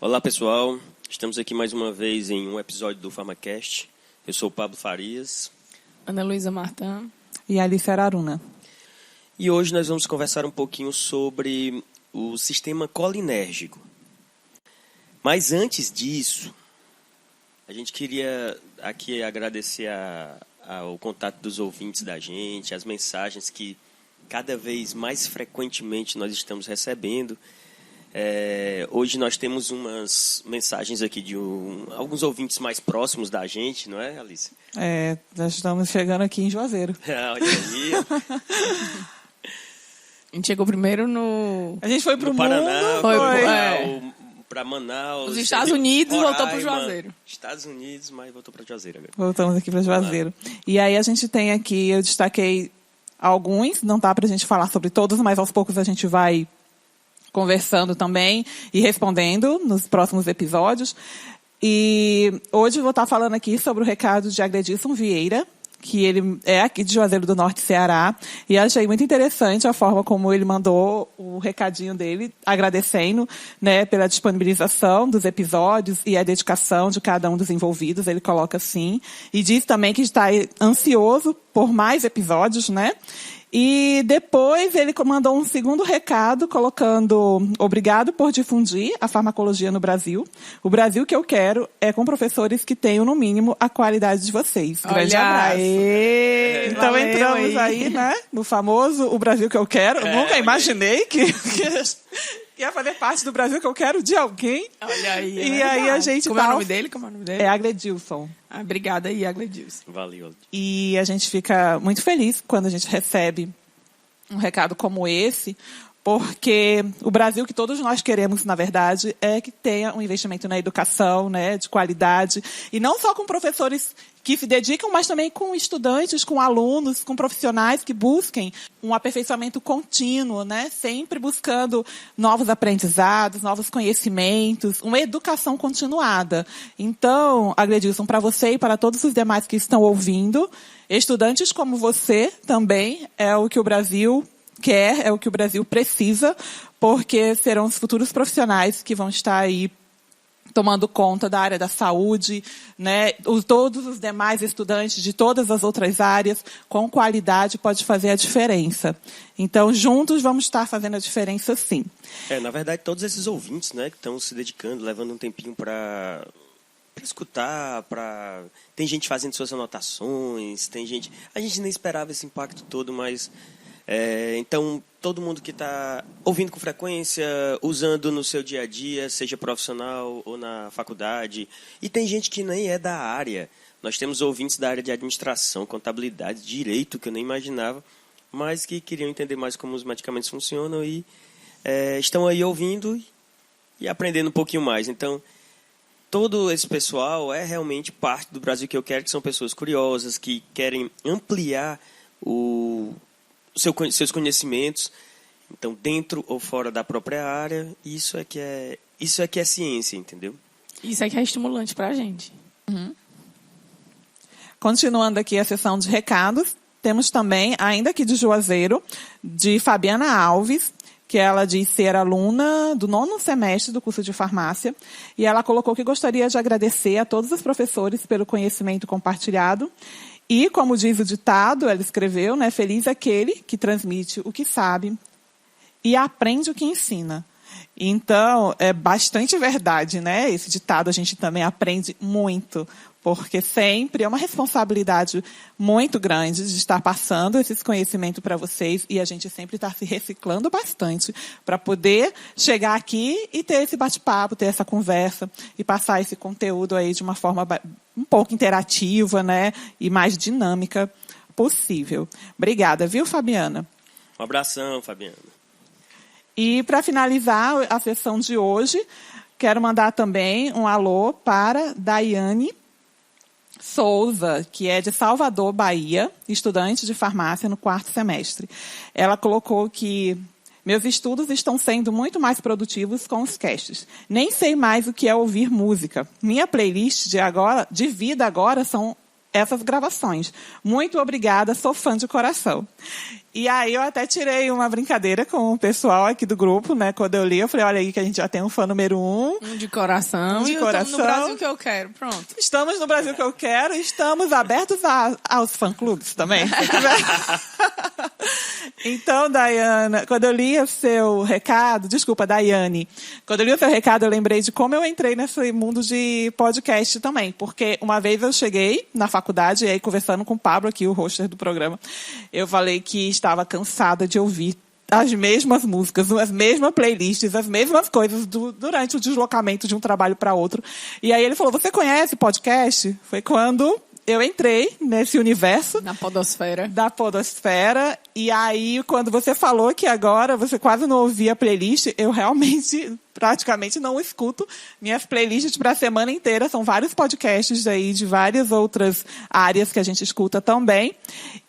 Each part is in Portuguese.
Olá, pessoal. Estamos aqui mais uma vez em um episódio do PharmaCast. Eu sou o Pablo Farias. Ana Luísa Martã. E Alice Araruna. E hoje nós vamos conversar um pouquinho sobre o sistema colinérgico. Mas antes disso, a gente queria aqui agradecer ao contato dos ouvintes da gente, as mensagens que cada vez mais frequentemente nós estamos recebendo. Hoje nós temos umas mensagens aqui de alguns ouvintes mais próximos da gente, não é, Alice? Já estamos chegando aqui em Juazeiro. Olha aí. A gente chegou primeiro no... A gente foi pro Paraná, para Manaus. Os Estados Unidos, voltou para o Juazeiro. Estados Unidos, mas voltou para Juazeiro agora. Voltamos aqui para Juazeiro. E aí a gente tem aqui, eu destaquei alguns, não dá para a gente falar sobre todos, mas aos poucos a gente vai conversando também e respondendo nos próximos episódios. E hoje eu vou estar falando aqui sobre o recado de Agredilson Vieira, que ele é aqui de Juazeiro do Norte, Ceará, e achei muito interessante a forma como ele mandou o recadinho dele, agradecendo, né, pela disponibilização dos episódios e a dedicação de cada um dos envolvidos, ele coloca assim, e diz também que está ansioso por mais episódios, né? E depois ele mandou um segundo recado colocando: obrigado por difundir a farmacologia no Brasil. O Brasil que eu quero é com professores que tenham, no mínimo, a qualidade de vocês. Grande abraço. Então valeu, entramos aí, né, no famoso O Brasil que eu quero. Eu nunca imaginei que ia fazer parte do Brasil que eu quero de alguém. Olha aí. E aí a gente Como é o nome dele? É Agredilson. Obrigada aí, Agredilson. Valeu. E a gente fica muito feliz quando a gente recebe um recado como esse, porque o Brasil que todos nós queremos, na verdade, é que tenha um investimento na educação, né, de qualidade, e não só com professores que se dedicam, mas também com estudantes, com alunos, com profissionais que busquem um aperfeiçoamento contínuo, né, sempre buscando novos aprendizados, novos conhecimentos, uma educação continuada. Então, Agredilson, para você e para todos os demais que estão ouvindo, estudantes como você também é o que o Brasil quer, é o que o Brasil precisa, porque serão os futuros profissionais que vão estar aí tomando conta da área da saúde, né? Todos os demais estudantes de todas as outras áreas, com qualidade, pode fazer a diferença. Então, juntos, vamos estar fazendo a diferença, sim. Na verdade, todos esses ouvintes, né, que estão se dedicando, levando um tempinho para escutar, tem gente fazendo suas anotações, tem gente... A gente nem esperava esse impacto todo, mas... Então, todo mundo que está ouvindo com frequência, usando no seu dia a dia, seja profissional ou na faculdade, e tem gente que nem é da área. Nós temos ouvintes da área de administração, contabilidade, direito, que eu nem imaginava, mas que queriam entender mais como os medicamentos funcionam e estão aí ouvindo e aprendendo um pouquinho mais. Então, todo esse pessoal é realmente parte do Brasil que eu quero, que são pessoas curiosas, que querem ampliar seus conhecimentos, então dentro ou fora da própria área. Isso é que é ciência, entendeu? Isso é que é estimulante para a gente. Uhum. Continuando aqui a sessão de recados, temos também, ainda aqui de Juazeiro, de Fabiana Alves, que ela diz ser aluna do 9º semestre do curso de farmácia, e ela colocou que gostaria de agradecer a todos os professores pelo conhecimento compartilhado. E, como diz o ditado, ela escreveu, né, feliz aquele que transmite o que sabe e aprende o que ensina. Então, é bastante verdade, né? Esse ditado a gente também aprende muito, porque sempre é uma responsabilidade muito grande de estar passando esses conhecimentos para vocês e a gente sempre está se reciclando bastante para poder chegar aqui e ter esse bate-papo, ter essa conversa e passar esse conteúdo aí de uma forma um pouco interativa, né, e mais dinâmica possível. Obrigada, viu, Fabiana? Um abração, Fabiana. E, para finalizar a sessão de hoje, quero mandar também um alô para Daiane Souza, que é de Salvador, Bahia, estudante de farmácia no 4º semestre. Ela colocou que meus estudos estão sendo muito mais produtivos com os casts. Nem sei mais o que é ouvir música. Minha playlist de vida agora essas gravações. Muito obrigada, sou fã de coração. E aí eu até tirei uma brincadeira com o pessoal aqui do grupo, né? Quando eu li, eu falei, olha aí que a gente já tem um fã número 1. Um de coração. De coração. No Brasil que eu quero, pronto. Estamos no Brasil que eu quero, estamos abertos aos fã-clubes também. Então, Daiane, quando eu li o seu recado, desculpa, Daiane, quando eu li o seu recado, eu lembrei de como eu entrei nesse mundo de podcast também, porque uma vez eu cheguei na faculdade, e aí conversando com o Pablo aqui, o hoster do programa, eu falei que estava cansada de ouvir as mesmas músicas, as mesmas playlists, as mesmas coisas durante o deslocamento de um trabalho para outro. E aí ele falou, você conhece podcast? Foi quando eu entrei nesse universo. Na podosfera. Da podosfera. E aí, quando você falou que agora você quase não ouvia a playlist, eu realmente, praticamente não escuto. Minhas playlists para a semana inteira são vários podcasts aí de várias outras áreas que a gente escuta também.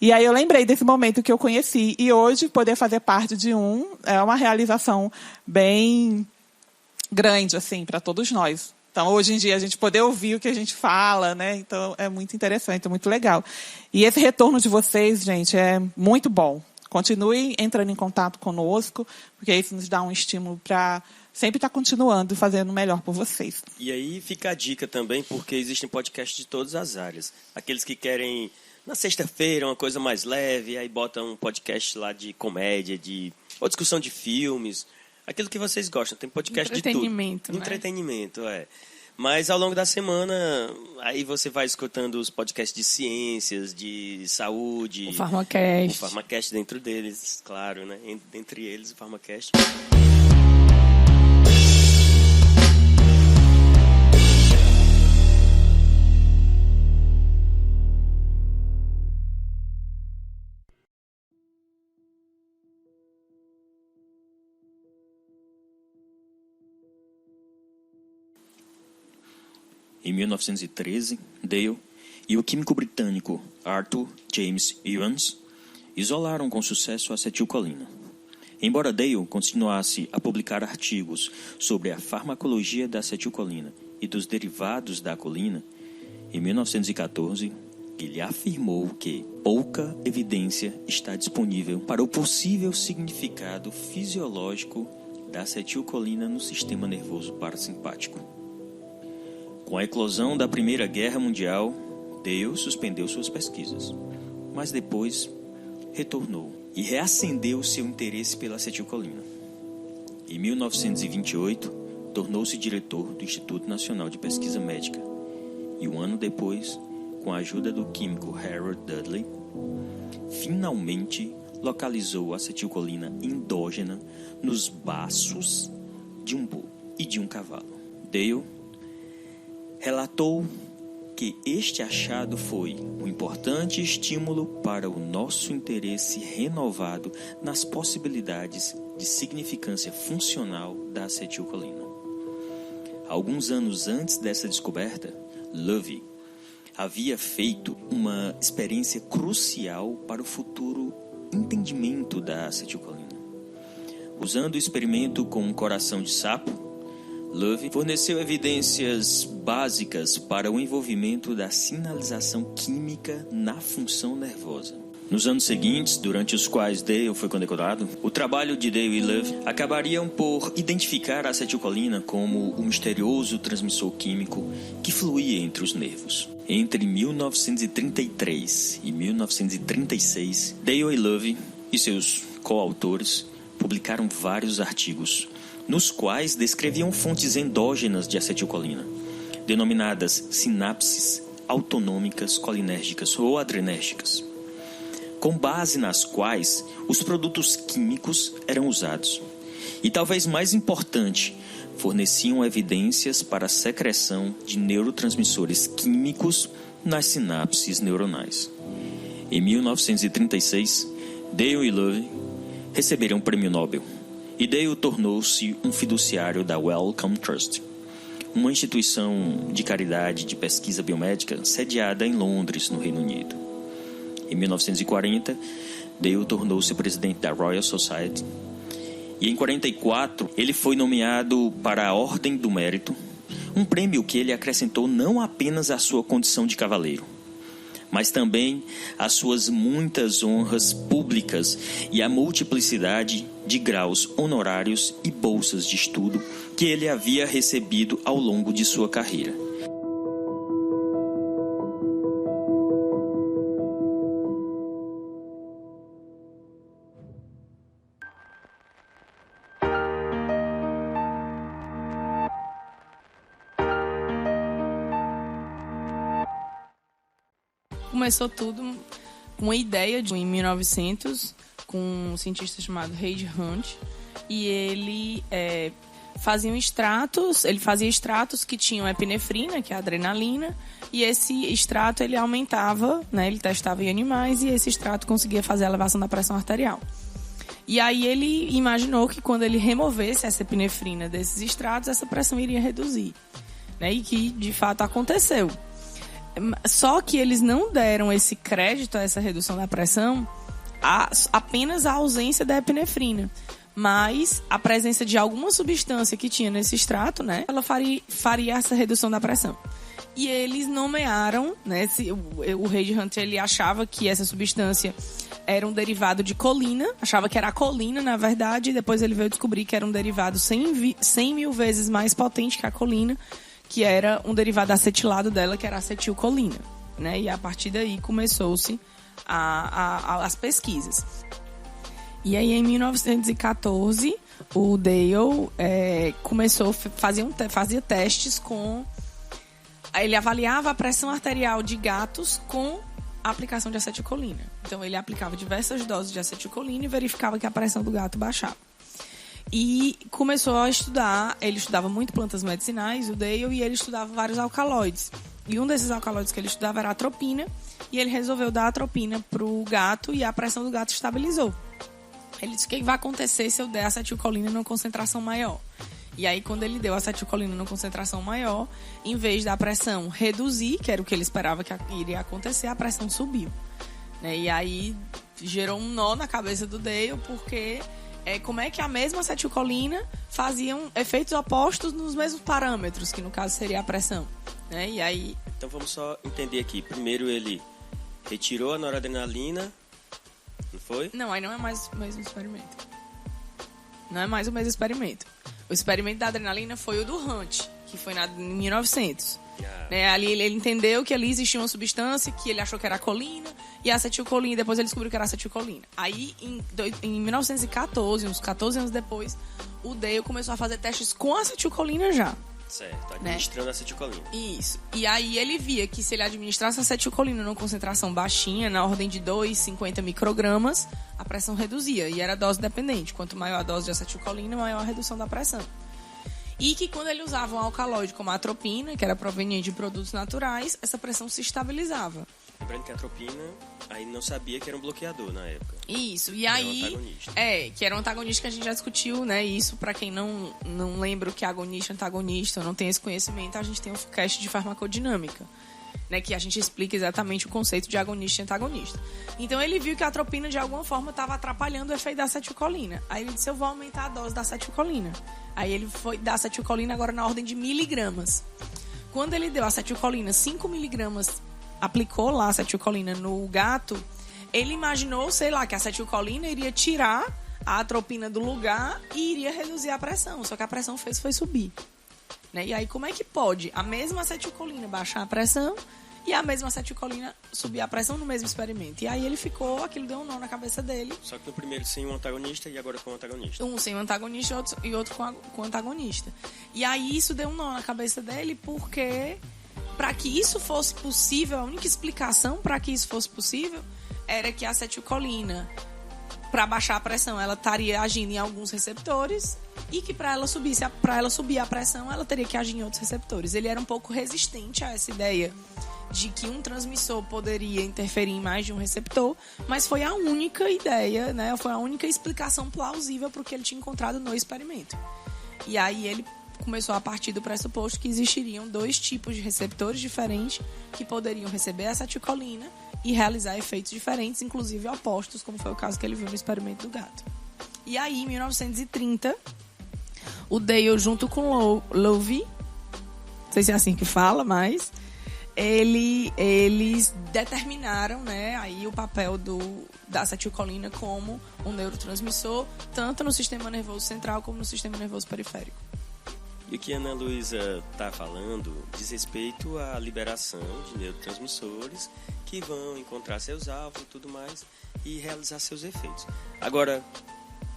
E aí eu lembrei desse momento que eu conheci. E hoje, poder fazer parte de é uma realização bem grande, assim, para todos nós. Então, hoje em dia, a gente poder ouvir o que a gente fala, né? Então, é muito interessante, é muito legal. E esse retorno de vocês, gente, é muito bom. Continuem entrando em contato conosco, porque isso nos dá um estímulo para sempre estar continuando fazendo o melhor por vocês. E aí fica a dica também, porque existem podcasts de todas as áreas. Aqueles que querem, na sexta-feira, uma coisa mais leve, aí botam um podcast lá de comédia, ou discussão de filmes. Aquilo que vocês gostam, tem podcast de tudo. Entretenimento, né? Entretenimento, é. Mas ao longo da semana, aí você vai escutando os podcasts de ciências, de saúde. O Pharmacast. O Pharmacast dentro deles, claro, né? Entre eles, o Pharmacast. Em 1913, Dale e o químico britânico Arthur James Evans isolaram com sucesso a acetilcolina. Embora Dale continuasse a publicar artigos sobre a farmacologia da acetilcolina e dos derivados da colina, em 1914, ele afirmou que pouca evidência está disponível para o possível significado fisiológico da acetilcolina no sistema nervoso parasimpático. Com a eclosão da Primeira Guerra Mundial, Dale suspendeu suas pesquisas, mas depois retornou e reacendeu seu interesse pela acetilcolina. Em 1928, tornou-se diretor do Instituto Nacional de Pesquisa Médica e um ano depois, com a ajuda do químico Harold Dudley, finalmente localizou a acetilcolina endógena nos baços de um boi e de um cavalo. Dale relatou que este achado foi um importante estímulo para o nosso interesse renovado nas possibilidades de significância funcional da acetilcolina. Alguns anos antes dessa descoberta, Lovie havia feito uma experiência crucial para o futuro entendimento da acetilcolina. Usando o experimento com um coração de sapo, Lovie forneceu evidências básicas para o envolvimento da sinalização química na função nervosa. Nos anos seguintes, durante os quais Dale foi condecorado, o trabalho de Dale e Lovie acabariam por identificar a acetilcolina como o misterioso transmissor químico que fluía entre os nervos. Entre 1933 e 1936, Dale e Lovie e seus coautores publicaram vários artigos nos quais descreviam fontes endógenas de acetilcolina, denominadas sinapses autonômicas colinérgicas ou adrenérgicas, com base nas quais os produtos químicos eram usados. E talvez mais importante, forneciam evidências para a secreção de neurotransmissores químicos nas sinapses neuronais. Em 1936, Dale e Lovie receberam o Prêmio Nobel, e Dale tornou-se um fiduciário da Wellcome Trust, uma instituição de caridade de pesquisa biomédica sediada em Londres, no Reino Unido. Em 1940, Dale tornou-se presidente da Royal Society, e em 1944 ele foi nomeado para a Ordem do Mérito, um prêmio que ele acrescentou não apenas à sua condição de cavaleiro, mas também as suas muitas honras públicas e a multiplicidade de graus honorários e bolsas de estudo que ele havia recebido ao longo de sua carreira. Começou tudo com uma ideia em 1900 com um cientista chamado Reid Hunt, e ele fazia extratos que tinham epinefrina, que é a adrenalina, e esse extrato ele aumentava, né, ele testava em animais, e esse extrato conseguia fazer a elevação da pressão arterial. E aí ele imaginou que quando ele removesse essa epinefrina desses extratos, essa pressão iria reduzir, né, e que de fato aconteceu. Só que eles não deram esse crédito a essa redução da pressão apenas a ausência da epinefrina, mas a presença de alguma substância que tinha nesse extrato, né, ela faria essa redução da pressão. E eles nomearam, né, o Reid Hunt, ele achava que essa substância era um derivado de colina, achava que era a colina, na verdade, e depois ele veio descobrir que era um derivado 100 mil vezes mais potente que a colina, que era um derivado acetilado dela, que era a acetilcolina, né? E a partir daí começou-se as pesquisas. E aí, em 1914, o Dale começou, fazia testes com... Ele avaliava a pressão arterial de gatos com a aplicação de acetilcolina. Então, ele aplicava diversas doses de acetilcolina e verificava que a pressão do gato baixava. E começou a estudar, ele estudava muito plantas medicinais, o Dale, e ele estudava vários alcaloides. E um desses alcaloides que ele estudava era a atropina, e ele resolveu dar a atropina pro gato e a pressão do gato estabilizou. Ele disse: o que vai acontecer se eu der acetilcolina numa concentração maior? E aí, quando ele deu a acetilcolina numa concentração maior, em vez da pressão reduzir, que era o que ele esperava que iria acontecer, a pressão subiu, né? E aí gerou um nó na cabeça do Dale, porque... como é que a mesma acetilcolina faziam efeitos opostos nos mesmos parâmetros, que no caso seria a pressão, né? E aí... Então vamos só entender aqui. Primeiro ele retirou a noradrenalina, não foi? Não, aí não é mais o mesmo experimento. Não é mais o mesmo experimento. O experimento da adrenalina foi o do Hunt, que foi em 1900. Né? Ali ele entendeu que ali existia uma substância que ele achou que era a colina e a acetilcolina, e depois ele descobriu que era a acetilcolina. Aí, em 1914, uns 14 anos depois, o Dale começou a fazer testes com a acetilcolina já. Certo, administrando, né? Acetilcolina. Isso. E aí ele via que se ele administrasse a acetilcolina numa concentração baixinha, na ordem de 2,50 microgramas, a pressão reduzia. E era dose dependente. Quanto maior a dose de acetilcolina, maior a redução da pressão. E que quando ele usava um alcaloide como a atropina, que era proveniente de produtos naturais, essa pressão se estabilizava. Lembrando que a atropina, aí não sabia que era um bloqueador na época. Isso, e aí... Era um antagonista. Que era um antagonista, que a gente já discutiu, né? Isso, pra quem não lembra o que é agonista, antagonista, ou não tem esse conhecimento, a gente tem um cast de farmacodinâmica, né? Que a gente explica exatamente o conceito de agonista e antagonista. Então ele viu que a atropina, de alguma forma, estava atrapalhando o efeito da acetilcolina. Aí ele disse: eu vou aumentar a dose da acetilcolina. Aí ele foi dar acetilcolina agora na ordem de miligramas. Quando ele deu a acetilcolina 5 miligramas, aplicou lá a acetilcolina no gato, ele imaginou, sei lá, que a acetilcolina iria tirar a atropina do lugar e iria reduzir a pressão. Só que a pressão foi subir, né? E aí, como é que pode a mesma acetilcolina baixar a pressão e a mesma acetilcolina subir a pressão no mesmo experimento? E aí ele ficou, aquilo deu um nó na cabeça dele. Só que no primeiro sem um antagonista e agora com um antagonista. Um sem um antagonista e outro com antagonista. E aí isso deu um nó na cabeça dele, porque para que isso fosse possível, a única explicação para que isso fosse possível era que a acetilcolina, para baixar a pressão, ela estaria agindo em alguns receptores, e que para ela subir a pressão, ela teria que agir em outros receptores. Ele era um pouco resistente a essa ideia de que um transmissor poderia interferir em mais de um receptor, mas foi a única ideia, né? Foi a única explicação plausível para o que ele tinha encontrado no experimento. E aí ele começou a partir do pressuposto que existiriam 2 tipos de receptores diferentes que poderiam receber a acetilcolina e realizar efeitos diferentes, inclusive opostos, como foi o caso que ele viu no experimento do gato. E aí, em 1930, o Dale, junto com Lowe, não sei se é assim que fala, mas eles determinaram, né, aí o papel da acetilcolina como um neurotransmissor, tanto no sistema nervoso central como no sistema nervoso periférico. E o que a Ana Luísa está falando diz respeito à liberação de neurotransmissores que vão encontrar seus alvos e tudo mais e realizar seus efeitos. Agora,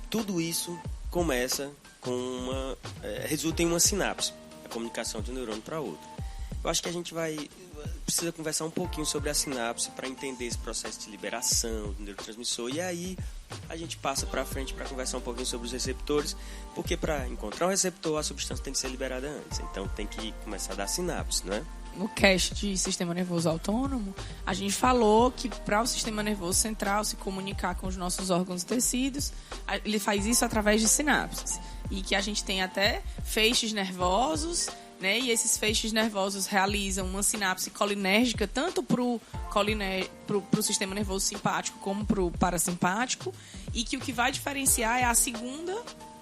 tudo isso começa com resulta em uma sinapse, a comunicação de um neurônio para outro. Eu acho que a gente precisa conversar um pouquinho sobre a sinapse para entender esse processo de liberação do neurotransmissor, e aí a gente passa para frente para conversar um pouquinho sobre os receptores, porque para encontrar um receptor a substância tem que ser liberada antes, então tem que começar da sinapse, não é? No cast de sistema nervoso autônomo, a gente falou que para o sistema nervoso central se comunicar com os nossos órgãos e tecidos, ele faz isso através de sinapses. E que a gente tem até feixes nervosos, né? E esses feixes nervosos realizam uma sinapse colinérgica tanto para o sistema nervoso simpático como para o parasimpático, e que o que vai diferenciar é a segunda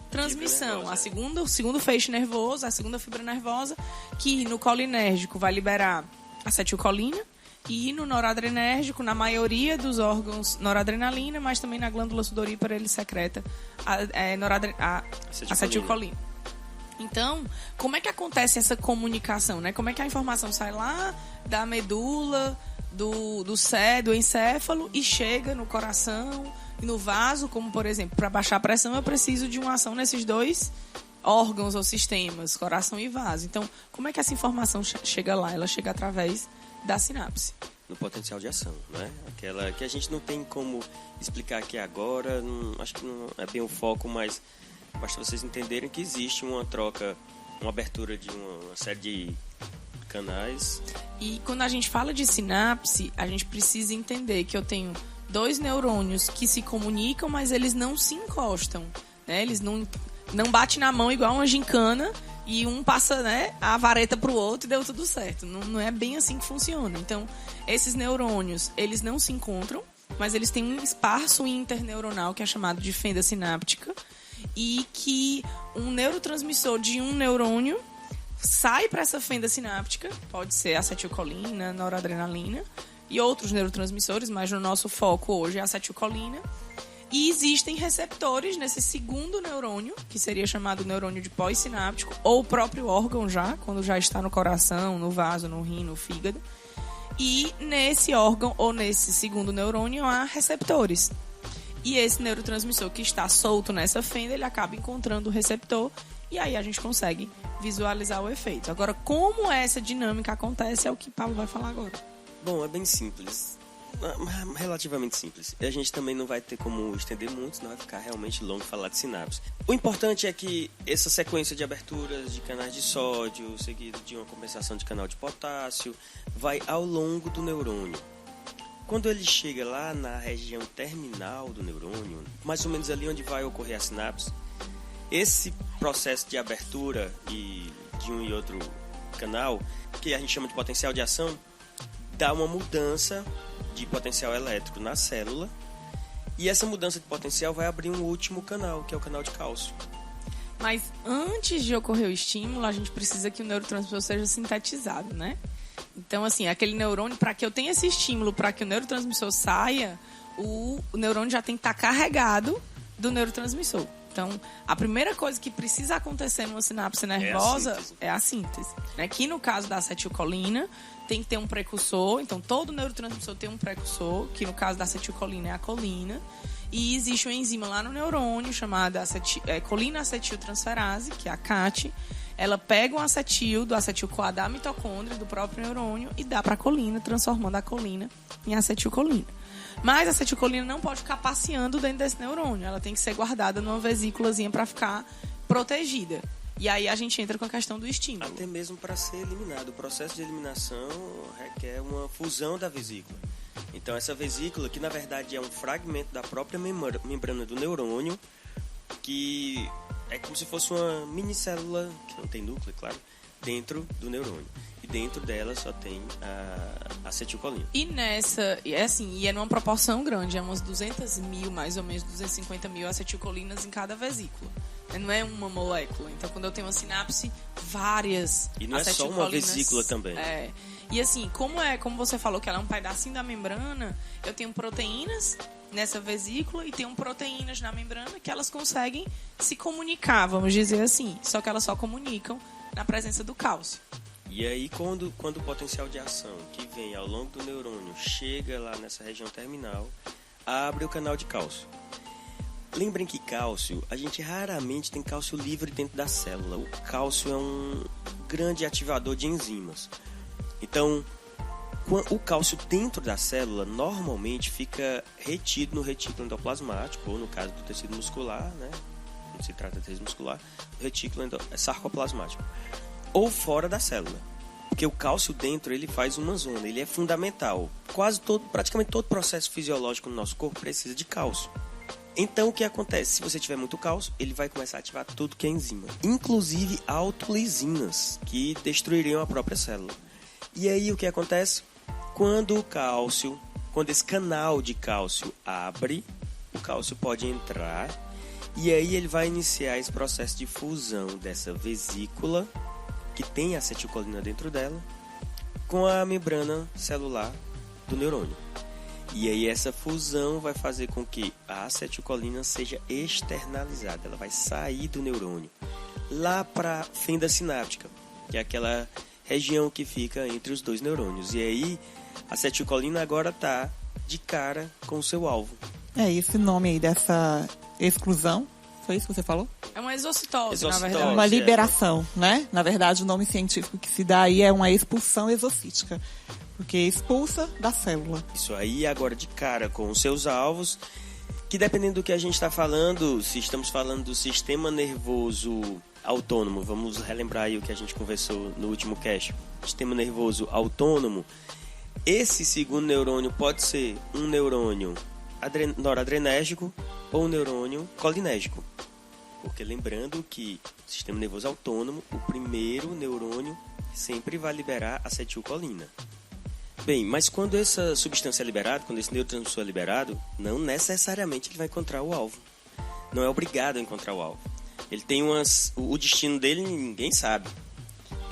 transmissão, o segundo feixe nervoso, a segunda fibra nervosa, que no colinérgico vai liberar acetilcolina, e no noradrenérgico, na maioria dos órgãos, noradrenalina, mas também na glândula sudorípara ele secreta acetilcolina. Então, como é que acontece essa comunicação, né? Como é que a informação sai lá da medula, do encéfalo e chega no coração e no vaso, como por exemplo, para baixar a pressão eu preciso de uma ação nesses dois órgãos ou sistemas, coração e vaso. Então, como é que essa informação chega lá? Ela chega através da sinapse. No potencial de ação, né? Aquela que a gente não tem como explicar aqui agora, acho que não é bem o foco, mas basta vocês entenderem que existe uma troca, uma abertura de uma série de canais. E quando a gente fala de sinapse, a gente precisa entender que eu tenho dois neurônios que se comunicam, mas eles não se encostam, né? Eles não batem na mão igual uma gincana e um passa, né, a vareta pro outro e deu tudo certo. Não é bem assim que funciona. Então, esses neurônios, eles não se encontram, mas eles têm um espaço interneuronal que é chamado de fenda sináptica, e que um neurotransmissor de um neurônio sai para essa fenda sináptica, pode ser acetilcolina, noradrenalina e outros neurotransmissores, mas no nosso foco hoje é a acetilcolina. E existem receptores nesse segundo neurônio, que seria chamado neurônio de pós-sináptico, ou o próprio órgão já, quando já está no coração, no vaso, no rim, no fígado. E nesse órgão, ou nesse segundo neurônio, há receptores. E esse neurotransmissor que está solto nessa fenda, ele acaba encontrando o receptor, e aí a gente consegue visualizar o efeito. Agora, como essa dinâmica acontece é o que Paulo vai falar agora. Bom, é bem simples. Relativamente simples. E a gente também não vai ter como estender muito, senão vai ficar realmente longo falar de sinapse. O importante é que essa sequência de aberturas de canais de sódio, seguido de uma compensação de canal de potássio, vai ao longo do neurônio. Quando ele chega lá na região terminal do neurônio, mais ou menos ali onde vai ocorrer a sinapse, esse processo de abertura de um e outro canal, que a gente chama de potencial de ação, dá uma mudança de potencial elétrico na célula, e essa mudança de potencial vai abrir um último canal, que é o canal de cálcio. Mas antes de ocorrer o estímulo, a gente precisa que o neurotransmissor seja sintetizado, né? Então, assim, aquele neurônio, para que eu tenha esse estímulo, para que o neurotransmissor saia, o neurônio já tem que estar carregado do neurotransmissor. Então, a primeira coisa que precisa acontecer numa sinapse nervosa é a síntese. Aqui no caso da acetilcolina, tem que ter um precursor. Então, todo neurotransmissor tem um precursor, que no caso da acetilcolina é a colina. E existe uma enzima lá no neurônio chamada colina-acetiltransferase, que é a CAT. Ela pega um acetil do acetil-CoA da mitocôndria, do próprio neurônio, e dá para a colina, transformando a colina em acetilcolina. Mas a acetilcolina não pode ficar passeando dentro desse neurônio. Ela tem que ser guardada numa vesículazinha para ficar protegida. E aí a gente entra com a questão do estímulo. Até mesmo para ser eliminado. O processo de eliminação requer uma fusão da vesícula. Então essa vesícula, que na verdade é um fragmento da própria membrana do neurônio, que é como se fosse uma minicélula, que não tem núcleo, claro, dentro do neurônio. E dentro dela só tem a acetilcolina. E nessa, e é numa proporção grande, é umas 200 mil, mais ou menos 250 mil acetilcolinas em cada vesícula. Não é uma molécula. Então, quando eu tenho uma sinapse, várias E não é só uma vesícula também. E assim, como você falou que ela é um pedacinho da membrana, eu tenho proteínas nessa vesícula e tenho proteínas na membrana que elas conseguem se comunicar, vamos dizer assim. Só que elas só comunicam na presença do cálcio. E aí, quando o potencial de ação que vem ao longo do neurônio chega lá nessa região terminal, abre o canal de cálcio. Lembrem que cálcio, a gente raramente tem cálcio livre dentro da célula. O cálcio é um grande ativador de enzimas. Então, o cálcio dentro da célula normalmente fica retido no retículo endoplasmático, ou no caso do tecido muscular, né? Não se trata de tecido muscular, o retículo sarcoplasmático. Ou fora da célula. Porque o cálcio dentro, ele faz uma zona, ele é fundamental. Praticamente todo processo fisiológico no nosso corpo precisa de cálcio. Então, o que acontece? Se você tiver muito cálcio, ele vai começar a ativar tudo que é enzima. Inclusive autolisinas, que destruiriam a própria célula. E aí, o que acontece? Quando esse canal de cálcio abre, o cálcio pode entrar. E aí, ele vai iniciar esse processo de fusão dessa vesícula, que tem acetilcolina dentro dela, com a membrana celular do neurônio. E aí essa fusão vai fazer com que a acetilcolina seja externalizada, ela vai sair do neurônio, lá para a fenda sináptica, que é aquela região que fica entre os dois neurônios. E aí a acetilcolina agora está de cara com o seu alvo. É esse nome aí dessa exclusão. Foi isso que você falou? É uma exocitose, na verdade. É uma liberação, né? Na verdade, o nome científico que se dá aí é uma expulsão exocítica. Porque expulsa da célula. Isso aí agora de cara com os seus alvos, que dependendo do que a gente está falando, se estamos falando do sistema nervoso autônomo, vamos relembrar aí o que a gente conversou no último cast. Sistema nervoso autônomo, esse segundo neurônio pode ser um neurônio noradrenérgico ou um neurônio colinérgico. Porque lembrando que o sistema nervoso autônomo, o primeiro neurônio sempre vai liberar acetilcolina. Bem, mas quando essa substância é liberada, quando esse neurotransmissor é liberado, não necessariamente ele vai encontrar o alvo. Não é obrigado a encontrar o alvo. Ele tem o destino dele ninguém sabe.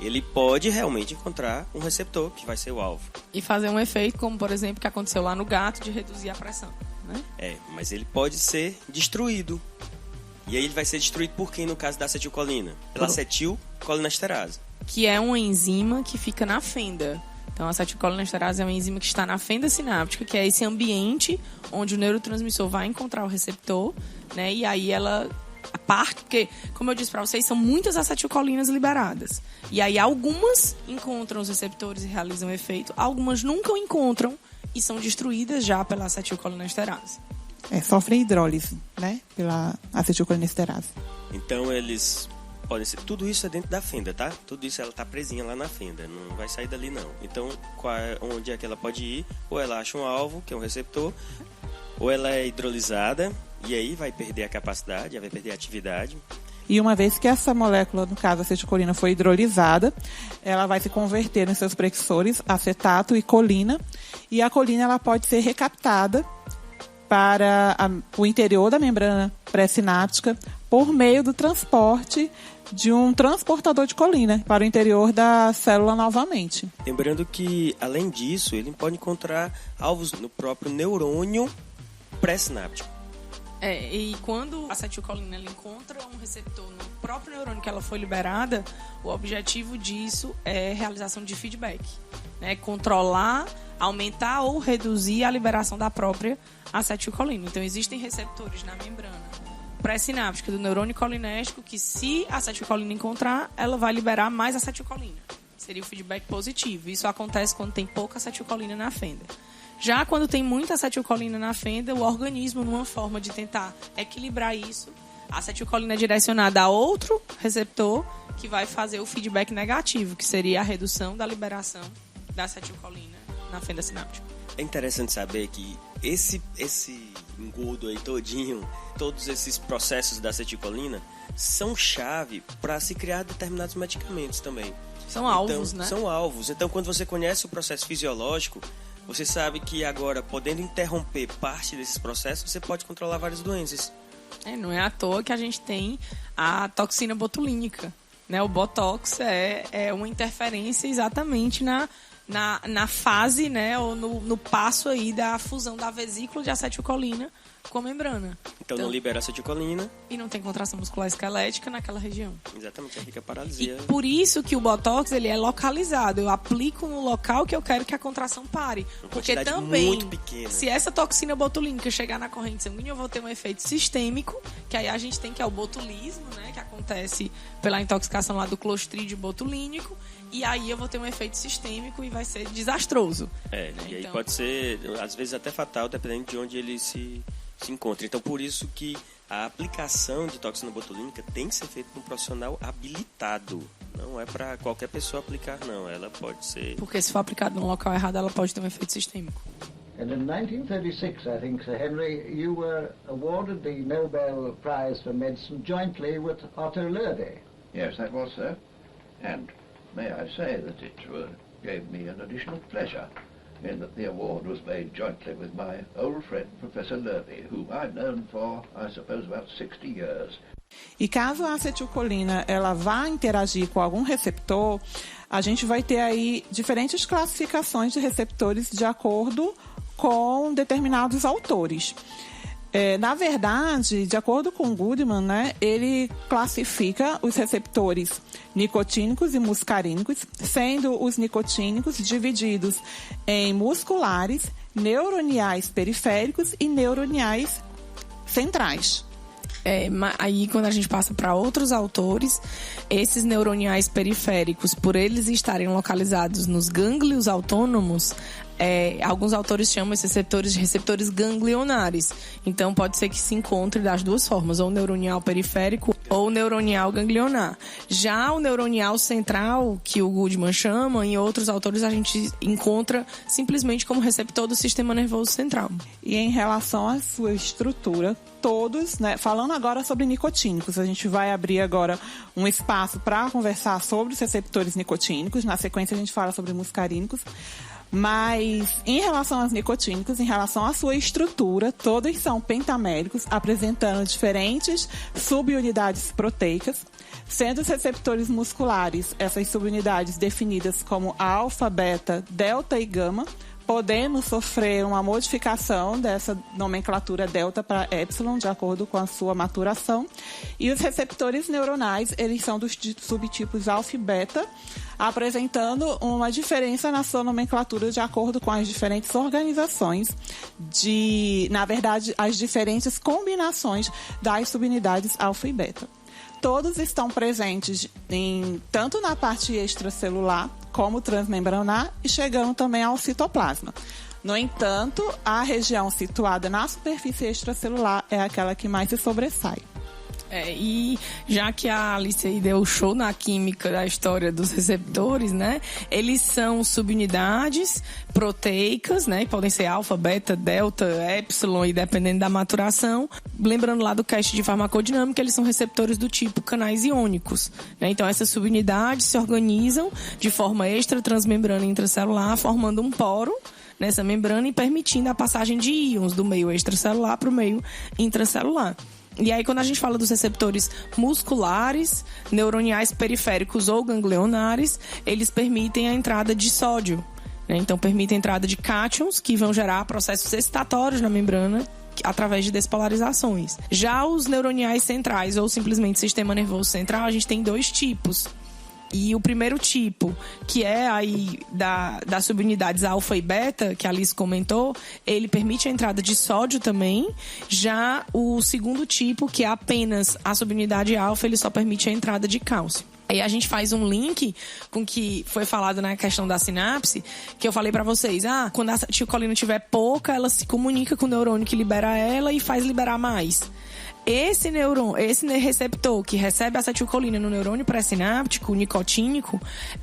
Ele pode realmente encontrar um receptor que vai ser o alvo. E fazer um efeito, como por exemplo, que aconteceu lá no gato, de reduzir a pressão, né? Mas ele pode ser destruído. E aí ele vai ser destruído por quem no caso da acetilcolina? Pela acetilcolinesterase. Que é uma enzima que fica na fenda. Então, a acetilcolinesterase é uma enzima que está na fenda sináptica, que é esse ambiente onde o neurotransmissor vai encontrar o receptor, né? E aí ela porque, como eu disse para vocês, são muitas acetilcolinas liberadas. E aí algumas encontram os receptores e realizam efeito, algumas nunca o encontram e são destruídas já pela acetilcolinesterase. Sofrem hidrólise, né? Pela acetilcolinesterase. Então, eles podem ser... Tudo isso é dentro da fenda, tá? Tudo isso ela tá presinha lá na fenda, não vai sair dali, não. Então, onde é que ela pode ir? Ou ela acha um alvo, que é um receptor, ou ela é hidrolisada, e aí vai perder a capacidade, vai perder a atividade. E uma vez que essa molécula, no caso a acetilcolina, foi hidrolisada, ela vai se converter nos seus precursores, acetato e colina. E a colina ela pode ser recaptada para o interior da membrana pré-sináptica por meio do transporte de um transportador de colina para o interior da célula novamente. Lembrando que, além disso, ele pode encontrar alvos no próprio neurônio pré-sináptico. E quando a acetilcolina ela encontra um receptor no próprio neurônio que ela foi liberada, o objetivo disso é realização de feedback, né? Controlar, aumentar ou reduzir a liberação da própria acetilcolina. Então, existem receptores na membrana pré-sináptica do neurônio colinérgico que, se a acetilcolina encontrar, ela vai liberar mais acetilcolina. Seria o feedback positivo. Isso acontece quando tem pouca acetilcolina na fenda. Já quando tem muita acetilcolina na fenda, o organismo, numa forma de tentar equilibrar isso, a acetilcolina é direcionada a outro receptor que vai fazer o feedback negativo, que seria a redução da liberação da acetilcolina na fenda sináptica. É interessante saber que esse engodo aí todinho, todos esses processos da acetilcolina, são chave para se criar determinados medicamentos também. São alvos, então, né? São alvos. Então, quando você conhece o processo fisiológico, você sabe que agora, podendo interromper parte desses processos, você pode controlar várias doenças. Não é à toa que a gente tem a toxina botulínica, né? O Botox é uma interferência exatamente na fase, né? Ou no passo aí da fusão da vesícula de acetilcolina com a membrana. Então não libera acetilcolina. E não tem contração muscular esquelética naquela região. Exatamente, aí fica paralisia. E por isso que o Botox ele é localizado. Eu aplico no local que eu quero que a contração pare. Porque também, muito pequena. Se essa toxina botulínica chegar na corrente sanguínea, eu vou ter um efeito sistêmico, que aí a gente tem que é o botulismo, né? Que acontece pela intoxicação lá do clostrídio botulínico. E aí eu vou ter um efeito sistêmico e vai ser desastroso. E aí pode ser, às vezes, até fatal, dependendo de onde ele se encontra. Então, por isso que a aplicação de toxina botulínica tem que ser feita por um profissional habilitado. Não é para qualquer pessoa aplicar, não. Ela pode ser... Porque se for aplicado no local errado, ela pode ter um efeito sistêmico. And in 1936, I think, Sir Henry, you were awarded the Nobel Prize for Medicine jointly with Otto Loewe. Yes, that was so. And may I say that it gave me an additional pleasure in that the award was made jointly with my old friend, Professor Loewe, whom I've known for, I suppose, about 60 years. E caso a acetilcolina ela vá interagir com algum receptor, a gente vai ter aí diferentes classificações de receptores de acordo com determinados autores. Na verdade, de acordo com Goodman, né, ele classifica os receptores nicotínicos e muscarínicos, sendo os nicotínicos divididos em musculares, neuroniais periféricos e neuroniais centrais. Aí, quando a gente passa para outros autores, esses neuroniais periféricos, por eles estarem localizados nos gânglios autônomos, alguns autores chamam esses receptores de receptores ganglionares. Então, pode ser que se encontre das duas formas, ou neuronial periférico ou neuronial ganglionar. Já o neuronial central, que o Goodman chama, em outros autores a gente encontra simplesmente como receptor do sistema nervoso central. E em relação à sua estrutura, todos, né, falando agora sobre nicotínicos, a gente vai abrir agora um espaço para conversar sobre os receptores nicotínicos. Na sequência a gente fala sobre muscarínicos. Mas em relação aos nicotínicos, em relação à sua estrutura, todos são pentaméricos, apresentando diferentes subunidades proteicas, sendo os receptores musculares, essas subunidades definidas como alfa, beta, delta e gama, podendo sofrer uma modificação dessa nomenclatura delta para epsilon, de acordo com a sua maturação. E os receptores neuronais, eles são dos subtipos alfa e beta, apresentando uma diferença na sua nomenclatura de acordo com as diferentes organizações, na verdade, as diferentes combinações das subunidades alfa e beta. Todos estão presentes tanto na parte extracelular como transmembranar e chegando também ao citoplasma. No entanto, a região situada na superfície extracelular é aquela que mais se sobressai. E já que a Alice aí deu show na química da história dos receptores, né? Eles são subunidades proteicas, né? Podem ser alfa, beta, delta, epsilon e dependendo da maturação. Lembrando lá do cast de farmacodinâmica, eles são receptores do tipo canais iônicos, né? Então essas subunidades se organizam de forma extratransmembrana e intracelular, formando um poro nessa membrana e permitindo a passagem de íons do meio extracelular para o meio intracelular. E aí, quando a gente fala dos receptores musculares, neuroniais periféricos ou ganglionares, eles permitem a entrada de sódio, né? Então, permitem a entrada de cátions, que vão gerar processos excitatórios na membrana, através de despolarizações. Já os neuroniais centrais, ou simplesmente sistema nervoso central, a gente tem dois tipos. E o primeiro tipo, que é aí das subunidades alfa e beta, que a Alice comentou, ele permite a entrada de sódio também. Já o segundo tipo, que é apenas a subunidade alfa, ele só permite a entrada de cálcio. Aí a gente faz um link com o que foi falado na questão da sinapse, que eu falei pra vocês. Quando a acetilcolina tiver pouca, ela se comunica com o neurônio que libera ela e faz liberar mais. Esse receptor que recebe acetilcolina no neurônio pré-sináptico, nicotínico,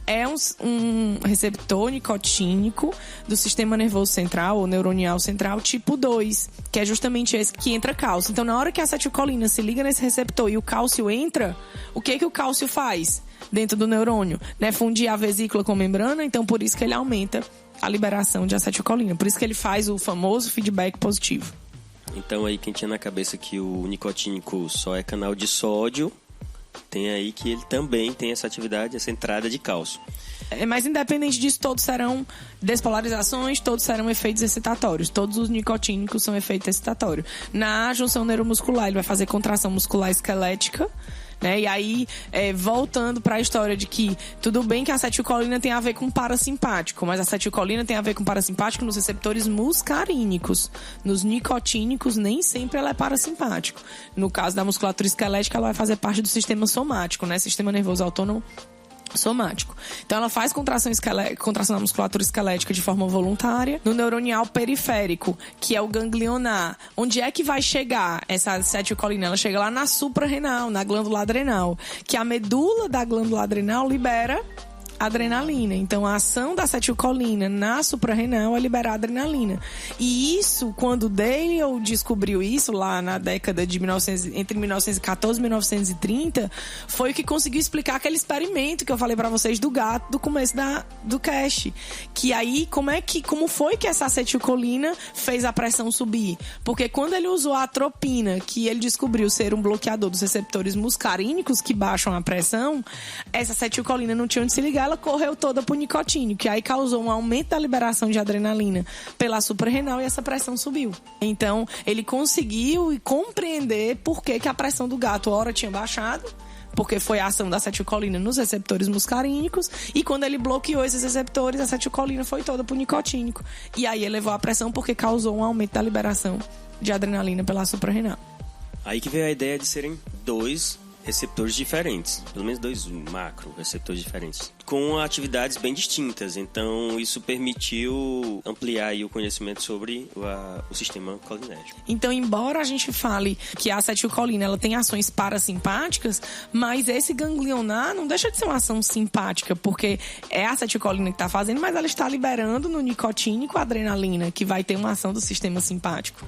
é um receptor nicotínico do sistema nervoso central ou neuronial central tipo 2, que é justamente esse que entra cálcio. Então, na hora que a acetilcolina se liga nesse receptor e o cálcio entra, o que o cálcio faz dentro do neurônio? Né? Fundir a vesícula com membrana, então por isso que ele aumenta a liberação de acetilcolina. Por isso que ele faz o famoso feedback positivo. Então aí quem tinha na cabeça que o nicotínico só é canal de sódio, tem aí que ele também tem essa atividade, essa entrada de cálcio. Mas independente disso, todos serão despolarizações, todos serão efeitos excitatórios. Todos os nicotínicos são efeito excitatório. Na junção neuromuscular, ele vai fazer contração muscular esquelética, né? E aí, voltando para a história de que tudo bem que a acetilcolina tem a ver com parasimpático, mas a acetilcolina tem a ver com parasimpático nos receptores muscarínicos. Nos nicotínicos, nem sempre ela é parasimpático. No caso da musculatura esquelética, ela vai fazer parte do sistema somático, né? Sistema nervoso autônomo somático. Então ela faz contração na musculatura esquelética de forma voluntária, no neuronial periférico, que é o ganglionar. Onde é que vai chegar essa acetilcolina? Ela chega lá na suprarrenal, na glândula adrenal, que a medula da glândula adrenal libera adrenalina. Então, a ação da acetilcolina na suprarrenal é liberar adrenalina. E isso, quando Dale descobriu isso lá na década de entre 1914 e 1930, foi o que conseguiu explicar aquele experimento que eu falei pra vocês do gato do começo do cast. Que aí, como foi que essa acetilcolina fez a pressão subir? Porque quando ele usou a atropina, que ele descobriu ser um bloqueador dos receptores muscarínicos que baixam a pressão, essa acetilcolina não tinha onde se ligar, ela correu toda pro nicotínico, que aí causou um aumento da liberação de adrenalina pela suprarrenal e essa pressão subiu. Então, ele conseguiu compreender por que a pressão do gato ora tinha baixado, porque foi a ação da acetilcolina nos receptores muscarínicos, e quando ele bloqueou esses receptores, a acetilcolina foi toda pro nicotínico. E aí elevou a pressão porque causou um aumento da liberação de adrenalina pela suprarrenal. Aí que veio a ideia de serem dois receptores diferentes, pelo menos dois macro receptores diferentes, com atividades bem distintas. Então isso permitiu ampliar aí o conhecimento sobre o sistema colinérgico. Então, embora a gente fale que a acetilcolina ela tem ações parasimpáticas, mas esse ganglionar não deixa de ser uma ação simpática, porque é a acetilcolina que está fazendo, mas ela está liberando no nicotínico a adrenalina, que vai ter uma ação do sistema simpático.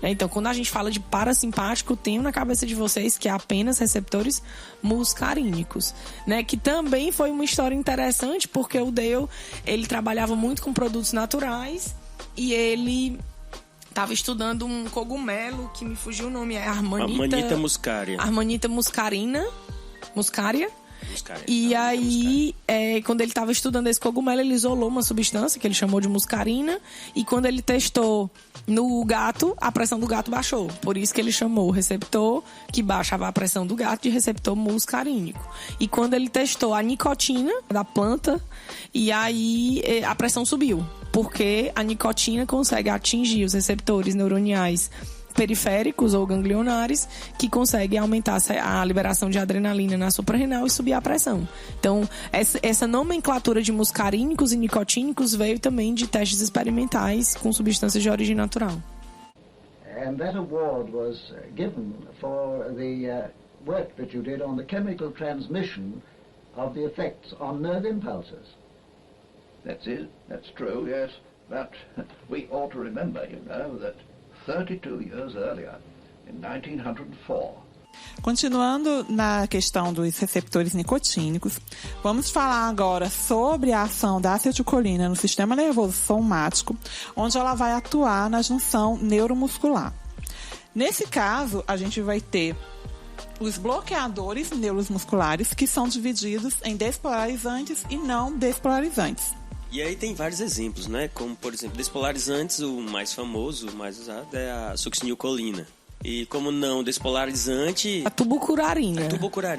Então, quando a gente fala de parasimpático, tenho na cabeça de vocês que é apenas receptores muscarínicos, né? Que também foi uma história interessante, porque o Dale, ele trabalhava muito com produtos naturais e ele estava estudando um cogumelo, que me fugiu o nome, é Amanita muscaria. Amanita muscaria. E aí, quando ele estava estudando esse cogumelo, ele isolou uma substância que ele chamou de muscarina. E quando ele testou no gato, a pressão do gato baixou. Por isso que ele chamou o receptor que baixava a pressão do gato de receptor muscarínico. E quando ele testou a nicotina da planta, e aí a pressão subiu. Porque a nicotina consegue atingir os receptores neuroniais periféricos ou ganglionares, que conseguem aumentar a liberação de adrenalina na suprarrenal e subir a pressão. Então, essa nomenclatura de muscarínicos e nicotínicos veio também de testes experimentais com substâncias de origem natural. And that award was given for the work that you did on the chemical transmission of the effects on nerve impulses. That's it. That's true, yes. But we ought to remember, you know, that 32 years earlier, in 1904. Continuando na questão dos receptores nicotínicos, vamos falar agora sobre a ação da acetilcolina no sistema nervoso somático, onde ela vai atuar na junção neuromuscular. Nesse caso, a gente vai ter os bloqueadores neuromusculares, que são divididos em despolarizantes e não despolarizantes. E aí tem vários exemplos, né? Como, por exemplo, despolarizantes, o mais famoso, o mais usado é a succinilcolina. E como não despolarizante... A tubucurarina.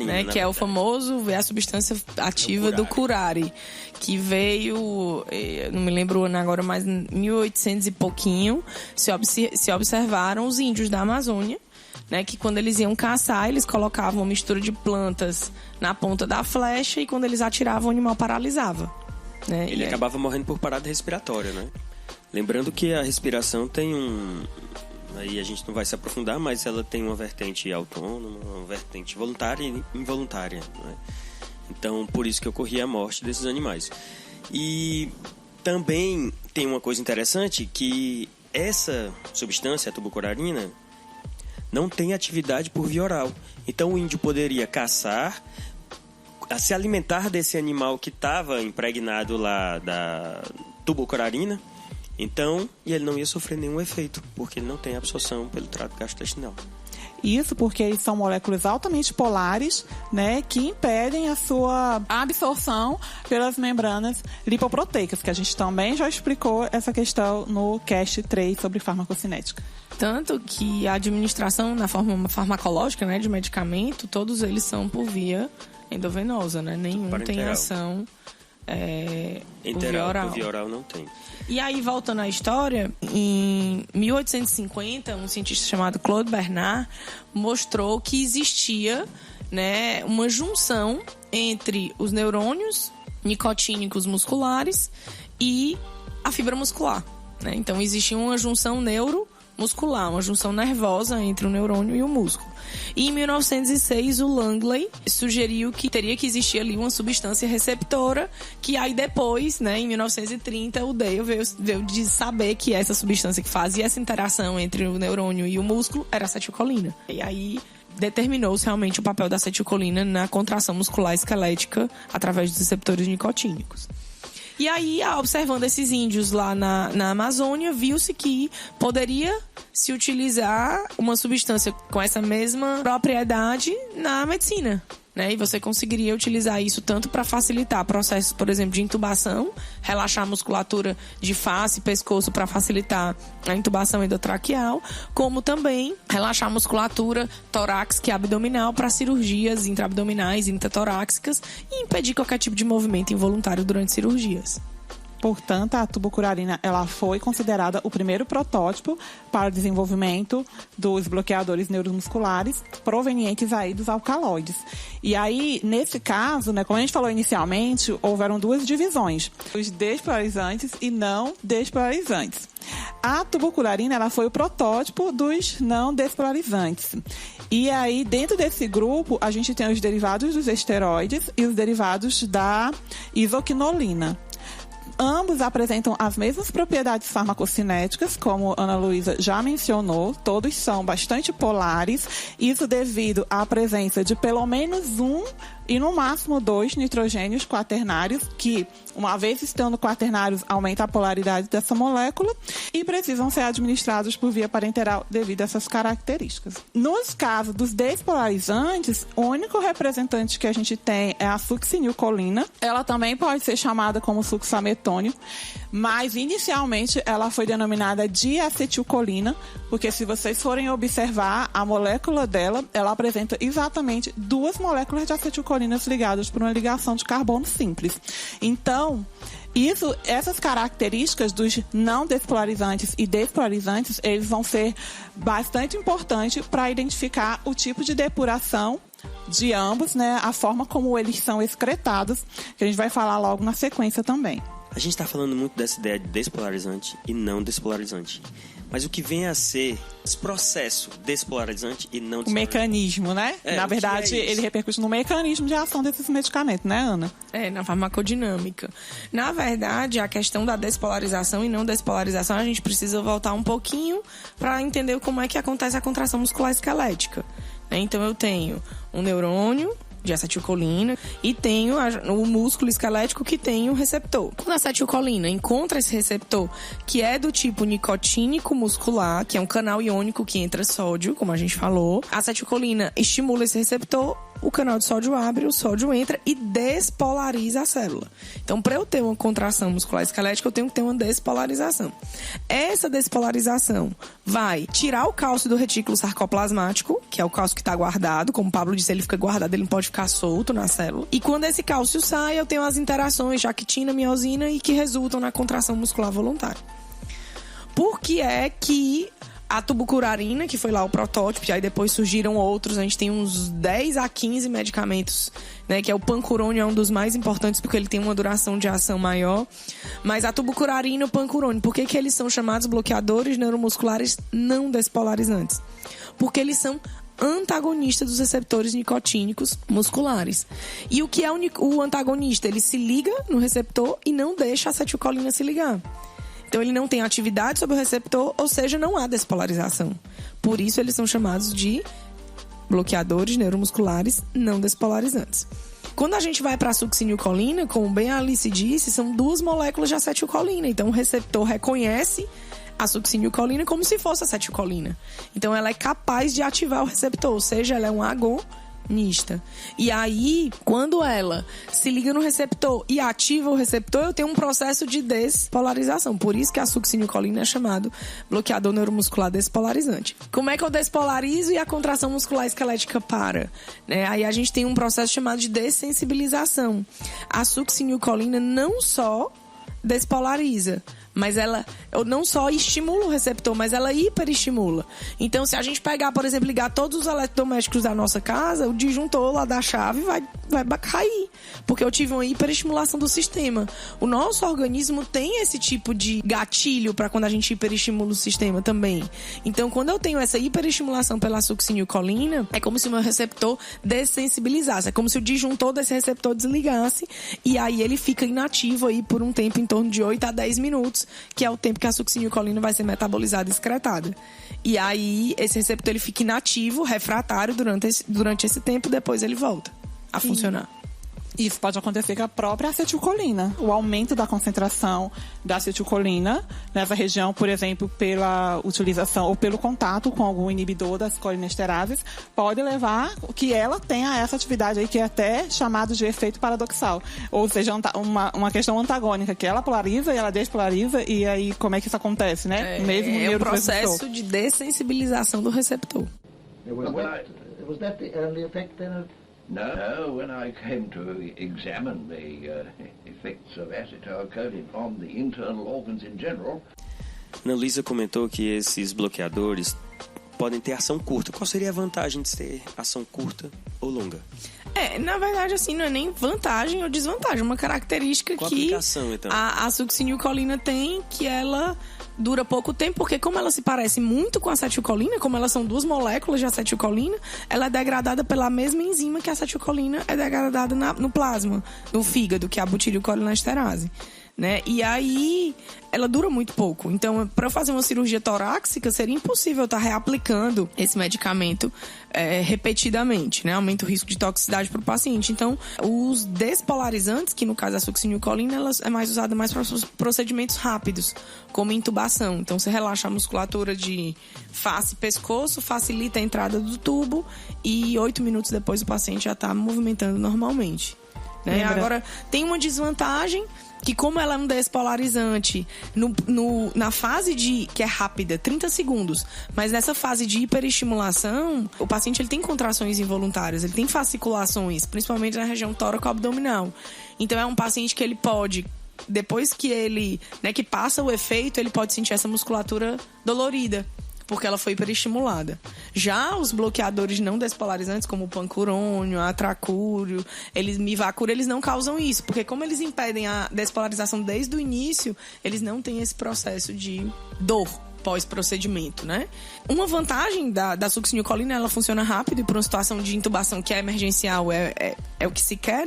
Né? Que é o famoso, é a substância ativa do curare. Que veio, não me lembro o ano agora, mas em 1800 e pouquinho, se observaram os índios da Amazônia, né, que quando eles iam caçar, eles colocavam uma mistura de plantas na ponta da flecha e quando eles atiravam, o animal paralisava. Né? Ele acabava morrendo por parada respiratória, né? Lembrando que a respiração tem aí a gente não vai se aprofundar, mas ela tem uma vertente autônoma, uma vertente voluntária e involuntária, né? Então, por isso que ocorria a morte desses animais. E também tem uma coisa interessante, que essa substância, a tubucurarina, não tem atividade por via oral. Então, o índio poderia caçar, a se alimentar desse animal que estava impregnado lá da tubucurarina, Então, e ele não ia sofrer nenhum efeito, porque ele não tem absorção pelo trato gastrointestinal. Isso porque eles são moléculas altamente polares, né, que impedem a sua absorção pelas membranas lipoproteicas, que a gente também já explicou essa questão no cast 3 sobre farmacocinética. Tanto que a administração na forma farmacológica, né, de medicamento, todos eles são por via endovenosa, né? Nenhum tem ação por via oral. Por via oral não tem. E aí, voltando à história, em 1850, um cientista chamado Claude Bernard mostrou que existia, né, uma junção entre os neurônios nicotínicos musculares e a fibra muscular, né? Então, existia uma junção neuromuscular, uma junção nervosa entre o neurônio e o músculo. E em 1906, o Langley sugeriu que teria que existir ali uma substância receptora, que aí depois, né, em 1930, o Dale veio de saber que essa substância que fazia essa interação entre o neurônio e o músculo era a acetilcolina. E aí determinou-se realmente o papel da acetilcolina na contração muscular esquelética através dos receptores nicotínicos. E aí, observando esses índios lá na Amazônia, viu-se que poderia se utilizar uma substância com essa mesma propriedade na medicina, né? E você conseguiria utilizar isso tanto para facilitar processos, por exemplo, de intubação, relaxar a musculatura de face e pescoço para facilitar a intubação endotraqueal, como também relaxar a musculatura torácica e abdominal para cirurgias intraabdominais e intratorácicas e impedir qualquer tipo de movimento involuntário durante cirurgias. Portanto, a tubocurarina ela foi considerada o primeiro protótipo para o desenvolvimento dos bloqueadores neuromusculares provenientes aí dos alcaloides. E aí, nesse caso, né, como a gente falou inicialmente, houveram duas divisões: os despolarizantes e não despolarizantes. A tubocurarina ela foi o protótipo dos não despolarizantes. E aí, dentro desse grupo, a gente tem os derivados dos esteroides e os derivados da isoquinolina. Ambos apresentam as mesmas propriedades farmacocinéticas, como Ana Luísa já mencionou. Todos são bastante polares, isso devido à presença de pelo menos um e no máximo 2 nitrogênios quaternários, que, uma vez estando quaternários, aumenta a polaridade dessa molécula e precisam ser administrados por via parenteral devido a essas características. Nos casos dos despolarizantes, o único representante que a gente tem é a succinilcolina. Ela também pode ser chamada como succinilcolina, mas inicialmente ela foi denominada diacetilcolina, porque se vocês forem observar a molécula dela, ela apresenta exatamente 2 moléculas de acetilcolina ligadas por uma ligação de carbono simples. Então, essas características dos não despolarizantes e despolarizantes, eles vão ser bastante importantes para identificar o tipo de depuração de ambos, né, a forma como eles são excretados, que a gente vai falar logo na sequência também. A gente está falando muito dessa ideia de despolarizante e não despolarizante. Mas o que vem a ser esse processo despolarizante e não despolarizante? O mecanismo, né? Na verdade, ele repercute no mecanismo de ação desses medicamentos, né, Ana? Na farmacodinâmica. Na verdade, a questão da despolarização e não despolarização, a gente precisa voltar um pouquinho para entender como é que acontece a contração muscular esquelética. Então, eu tenho um neurônio de acetilcolina e tenho o músculo esquelético que tem o receptor. Quando a acetilcolina encontra esse receptor, que é do tipo nicotínico muscular, que é um canal iônico que entra sódio, como a gente falou, a acetilcolina estimula esse receptor, o canal de sódio abre, o sódio entra e despolariza a célula. Então, para eu ter uma contração muscular esquelética, eu tenho que ter uma despolarização. Essa despolarização vai tirar o cálcio do retículo sarcoplasmático, que é o cálcio que está guardado, como o Pablo disse, ele fica guardado, ele não pode ficar solto na célula. E quando esse cálcio sai, eu tenho as interações de actina, miosina e que resultam na contração muscular voluntária. Por que é que a tubocurarina, que foi lá o protótipo, e aí depois surgiram outros, a gente tem uns 10 a 15 medicamentos, né, que é o pancurônio, é um dos mais importantes porque ele tem uma duração de ação maior. Mas a tubocurarina e o pancurônio, por que eles são chamados bloqueadores neuromusculares não despolarizantes? Porque eles são antagonista dos receptores nicotínicos musculares. E o que é o antagonista? Ele se liga no receptor e não deixa a acetilcolina se ligar. Então, ele não tem atividade sobre o receptor, ou seja, não há despolarização. Por isso, eles são chamados de bloqueadores neuromusculares não despolarizantes. Quando a gente vai para a succinilcolina, como bem a Alice disse, são 2 moléculas de acetilcolina. Então o receptor reconhece a succinilcolina como se fosse acetilcolina. Então ela é capaz de ativar o receptor, ou seja, ela é um agonista. E aí, quando ela se liga no receptor e ativa o receptor, eu tenho um processo de despolarização. Por isso que a succinilcolina é chamado bloqueador neuromuscular despolarizante. Como é que eu despolarizo e a contração muscular esquelética para? Aí a gente tem um processo chamado de dessensibilização. A succinilcolina não só despolariza, mas ela não só estimula o receptor, mas ela hiperestimula. Então, se a gente pegar, por exemplo, ligar todos os eletrodomésticos da nossa casa, o disjuntor lá da chave vai cair, porque eu tive uma hiperestimulação do sistema. O nosso organismo tem esse tipo de gatilho para quando a gente hiperestimula o sistema também. Então, quando eu tenho essa hiperestimulação pela succinilcolina, é como se o meu receptor dessensibilizasse. É como se o disjuntor desse receptor desligasse e aí ele fica inativo aí por um tempo em torno de 8 a 10 minutos, que é o tempo que a succinilcolina vai ser metabolizada e excretada. E aí, esse receptor ele fica inativo, refratário durante esse tempo, depois ele volta a funcionar. Isso pode acontecer com a própria acetilcolina. O aumento da concentração da acetilcolina nessa região, por exemplo, pela utilização ou pelo contato com algum inibidor das colinesterases, pode levar que ela tenha essa atividade aí que é até chamado de efeito paradoxal. Ou seja, uma questão antagônica, que ela polariza e ela despolariza, e aí como é que isso acontece, né? É um processo de dessensibilização do receptor. Was that the only effect then? No, when I came to examine the effects of acetylcholine on the internal organs in general... Ana Luísa comentou que esses bloqueadores podem ter ação curta. Qual seria a vantagem de ter ação curta ou longa? Na verdade, assim, não é nem vantagem ou desvantagem. Uma característica Qual que aplicação, então? a succinilcolina tem, que ela dura pouco tempo, porque como ela se parece muito com a acetilcolina, como elas são 2 moléculas de acetilcolina, ela é degradada pela mesma enzima que a acetilcolina é degradada no plasma, no fígado, que é a butililcolinesterase. E aí ela dura muito pouco. Então, para eu fazer uma cirurgia torácica, seria impossível estar reaplicando esse medicamento repetidamente, aumenta o risco de toxicidade para o paciente. Então, os despolarizantes, que no caso a succinilcolina, ela é mais usada mais para procedimentos rápidos, como intubação. Então, você relaxa a musculatura de face e pescoço, facilita a entrada do tubo e 8 minutos depois o paciente já está movimentando normalmente. Agora, tem uma desvantagem, que como ela é um despolarizante na fase que é rápida, 30 segundos, mas nessa fase de hiperestimulação, o paciente ele tem contrações involuntárias, ele tem fasciculações, principalmente na região tóraco-abdominal. Então é um paciente que ele pode, depois que ele, que passa o efeito, ele pode sentir essa musculatura dolorida, porque ela foi hiperestimulada. Já os bloqueadores não despolarizantes, como o pancurônio, a atracúrio, mivacura, eles não causam isso, porque como eles impedem a despolarização desde o início, eles não têm esse processo de dor pós-procedimento, Uma vantagem da succinilcolina, ela funciona rápido e por uma situação de intubação que é emergencial é o que se quer,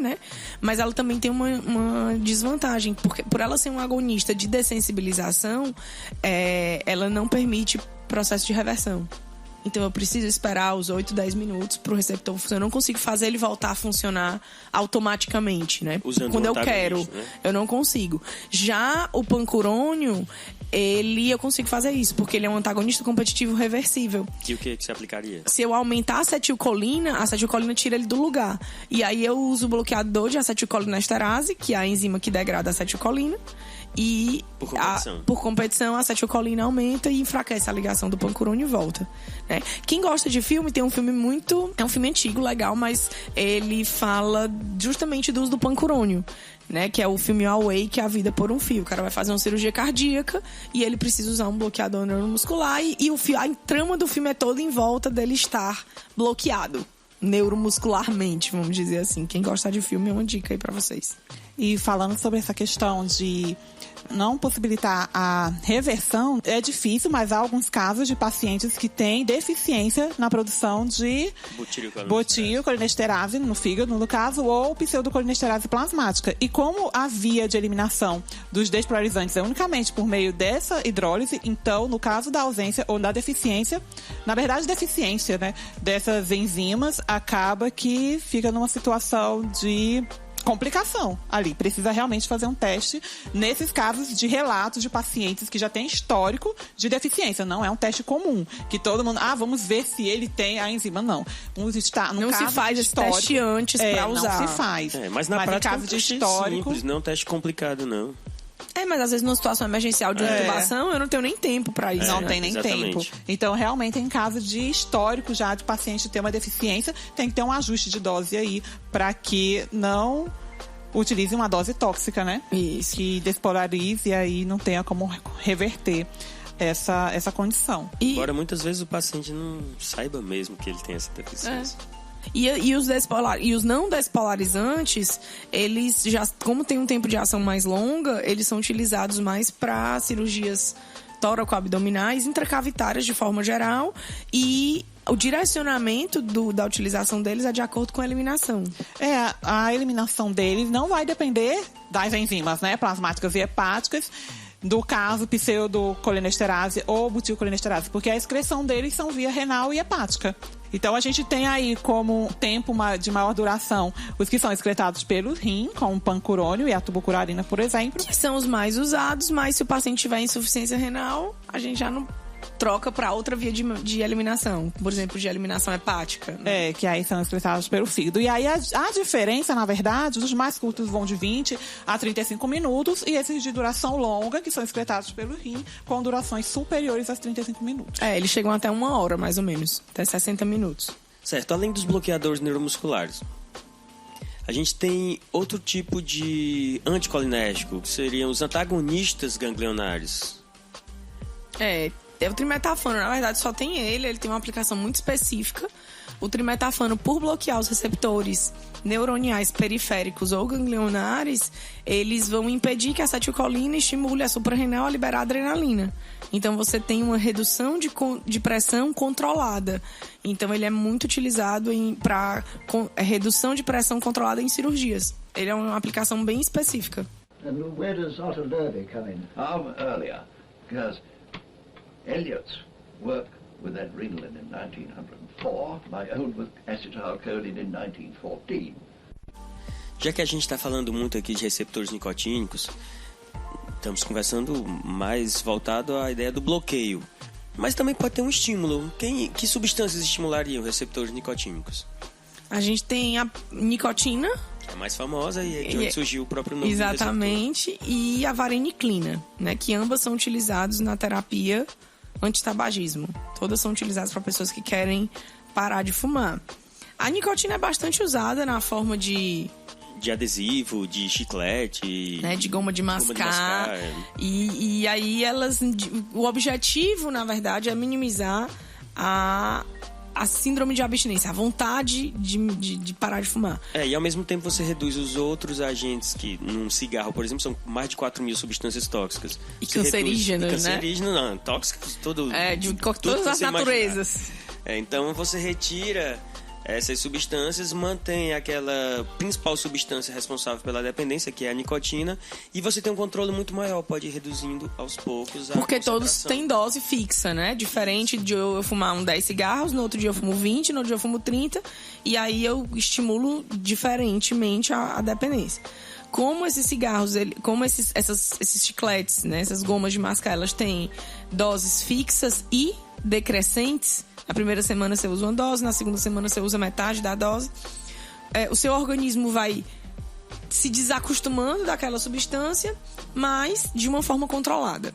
Mas ela também tem uma desvantagem, porque por ela ser um agonista de dessensibilização, ela não permite processo de reversão. Então eu preciso esperar os 8, 10 minutos para o receptor funcionar. Eu não consigo fazer ele voltar a funcionar automaticamente, Usando quando eu quero, eu não consigo. Já o pancurônio, eu consigo fazer isso, porque ele é um antagonista competitivo reversível. E o que você aplicaria? Se eu aumentar a acetilcolina tira ele do lugar. E aí eu uso o bloqueador de acetilcolinesterase, que é a enzima que degrada a acetilcolina. E por competição, a acetilcolina aumenta e enfraquece a ligação do pancurônio e volta. Quem gosta de filme, tem um filme é um filme antigo, legal, mas ele fala justamente do uso do pancurônio, que é o filme Awake, A Vida por um Fio. O cara vai fazer uma cirurgia cardíaca e ele precisa usar um bloqueador neuromuscular e a trama do filme é toda em volta dele estar bloqueado neuromuscularmente, vamos dizer assim. Quem gosta de filme, é uma dica aí pra vocês. E falando sobre essa questão de não possibilitar a reversão, é difícil, mas há alguns casos de pacientes que têm deficiência na produção de butilcolinesterase no fígado, no caso, ou pseudocolinesterase plasmática. E como a via de eliminação dos despolarizantes é unicamente por meio dessa hidrólise, então, no caso da ausência ou da deficiência, na verdade, deficiência, né, dessas enzimas, acaba que fica numa situação de complicação ali. Precisa realmente fazer um teste nesses casos de relatos de pacientes que já têm histórico de deficiência. Não é um teste comum, que todo mundo, vamos ver se ele tem a enzima. Não. Não se faz esse teste antes para usar. Não se faz. Mas na prática caso de histórico, simples, não é um teste complicado, não. Mas às vezes numa situação emergencial de intubação, eu não tenho nem tempo para isso. Não tem nem tempo. Então, realmente, em caso de histórico já de paciente ter uma deficiência, tem que ter um ajuste de dose aí para que não utilize uma dose tóxica, né? Isso. Que despolarize e aí não tenha como reverter essa condição. Embora muitas vezes o paciente não saiba mesmo que ele tem essa deficiência. E os não despolarizantes, eles já, como tem um tempo de ação mais longa, eles são utilizados mais para cirurgias tóraco-abdominais, intracavitárias de forma geral, e o direcionamento da utilização deles é de acordo com a eliminação. A eliminação deles não vai depender das enzimas, né, plasmáticas e hepáticas, do caso pseudocolinesterase ou butilcolinesterase, porque a excreção deles são via renal e hepática. Então, a gente tem aí como tempo de maior duração os que são excretados pelo rim, como o pancurônio e a tubucurarina, por exemplo. Que são os mais usados, mas se o paciente tiver insuficiência renal, a gente já não troca para outra via de eliminação. Por exemplo, de eliminação hepática. Né? Que aí são excretados pelo fígado. E aí a diferença, na verdade, os mais curtos vão de 20 a 35 minutos e esses de duração longa, que são excretados pelo rim, com durações superiores aos 35 minutos. Eles chegam até 1 hora, mais ou menos. Até 60 minutos. Certo. Além dos bloqueadores neuromusculares, a gente tem outro tipo de anticolinéstico, que seriam os antagonistas ganglionares. O trimetafano, na verdade, só tem ele tem uma aplicação muito específica. O trimetafano, por bloquear os receptores neuroniais periféricos ou ganglionares, eles vão impedir que a acetilcolina estimule a suprarrenal a liberar adrenalina. Então, você tem uma redução de pressão controlada. Então, ele é muito utilizado para redução de pressão controlada em cirurgias. Ele é uma aplicação bem específica. And where does Otto Loewy come in? Earlier, because Eliot's work with adrenaline in 1904, my own with acetylcholine in 1914. Já que a gente está falando muito aqui de receptores nicotínicos, estamos conversando mais voltado à ideia do bloqueio. Mas também pode ter um estímulo. Que substâncias estimulariam receptores nicotínicos? A gente tem a nicotina. A mais famosa e de onde surgiu o próprio nome. Exatamente. E a vareniclina, né? Que ambas são utilizados na terapia antitabagismo. Todas são utilizadas para pessoas que querem parar de fumar. A nicotina é bastante usada na forma de adesivo, de chiclete, né, de goma de mascar. E aí o objetivo, na verdade, é minimizar a síndrome de abstinência, a vontade de parar de fumar. E ao mesmo tempo você reduz os outros agentes que, num cigarro, por exemplo, são mais de 4.000 substâncias tóxicas. E cancerígenas, né? Cancerígenas, não, tóxicos, de todas as naturezas. Então você retira essas substâncias, mantém aquela principal substância responsável pela dependência, que é a nicotina, e você tem um controle muito maior, pode ir reduzindo aos poucos a Porque todos têm dose fixa, né? Diferente de eu fumar 10 cigarros, no outro dia eu fumo 20, no outro dia eu fumo 30, e aí eu estimulo diferentemente a dependência. Como esses cigarros, como esses chicletes, né? Essas gomas de mascar, elas têm doses fixas e decrescentes. Na primeira semana você usa uma dose, na segunda semana você usa metade da dose. O seu organismo vai se desacostumando daquela substância, mas de uma forma controlada.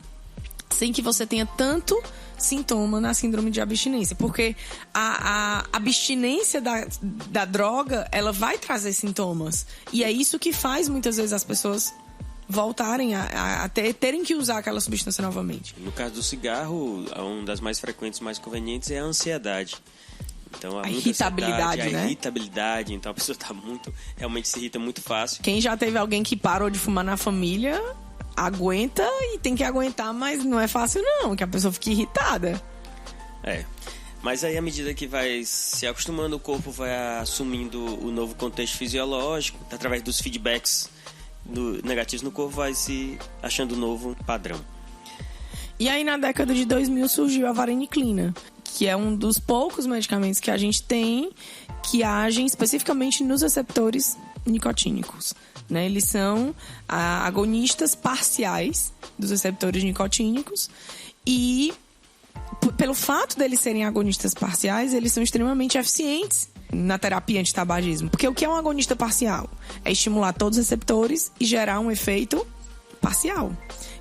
Sem que você tenha tanto sintoma na síndrome de abstinência. Porque a abstinência da droga, ela vai trazer sintomas. E é isso que faz muitas vezes as pessoas voltarem a terem que usar aquela substância novamente. No caso do cigarro, uma das mais frequentes, mais convenientes é a ansiedade. Então, a irritabilidade, ansiedade, né? A irritabilidade, então a pessoa realmente se irrita muito fácil. Quem já teve alguém que parou de fumar na família, aguenta e tem que aguentar, mas não é fácil não, que a pessoa fique irritada. Mas aí, à medida que vai se acostumando, o corpo vai assumindo o novo contexto fisiológico, através dos feedbacks negativos no corpo, vai se achando um novo padrão. E aí, na década de 2000, surgiu a vareniclina, que é um dos poucos medicamentos que a gente tem que agem especificamente nos receptores nicotínicos, né? Eles são agonistas parciais dos receptores nicotínicos e, pelo fato deles serem agonistas parciais, eles são extremamente eficientes na terapia antitabagismo. Porque o que é um agonista parcial? É estimular todos os receptores e gerar um efeito parcial.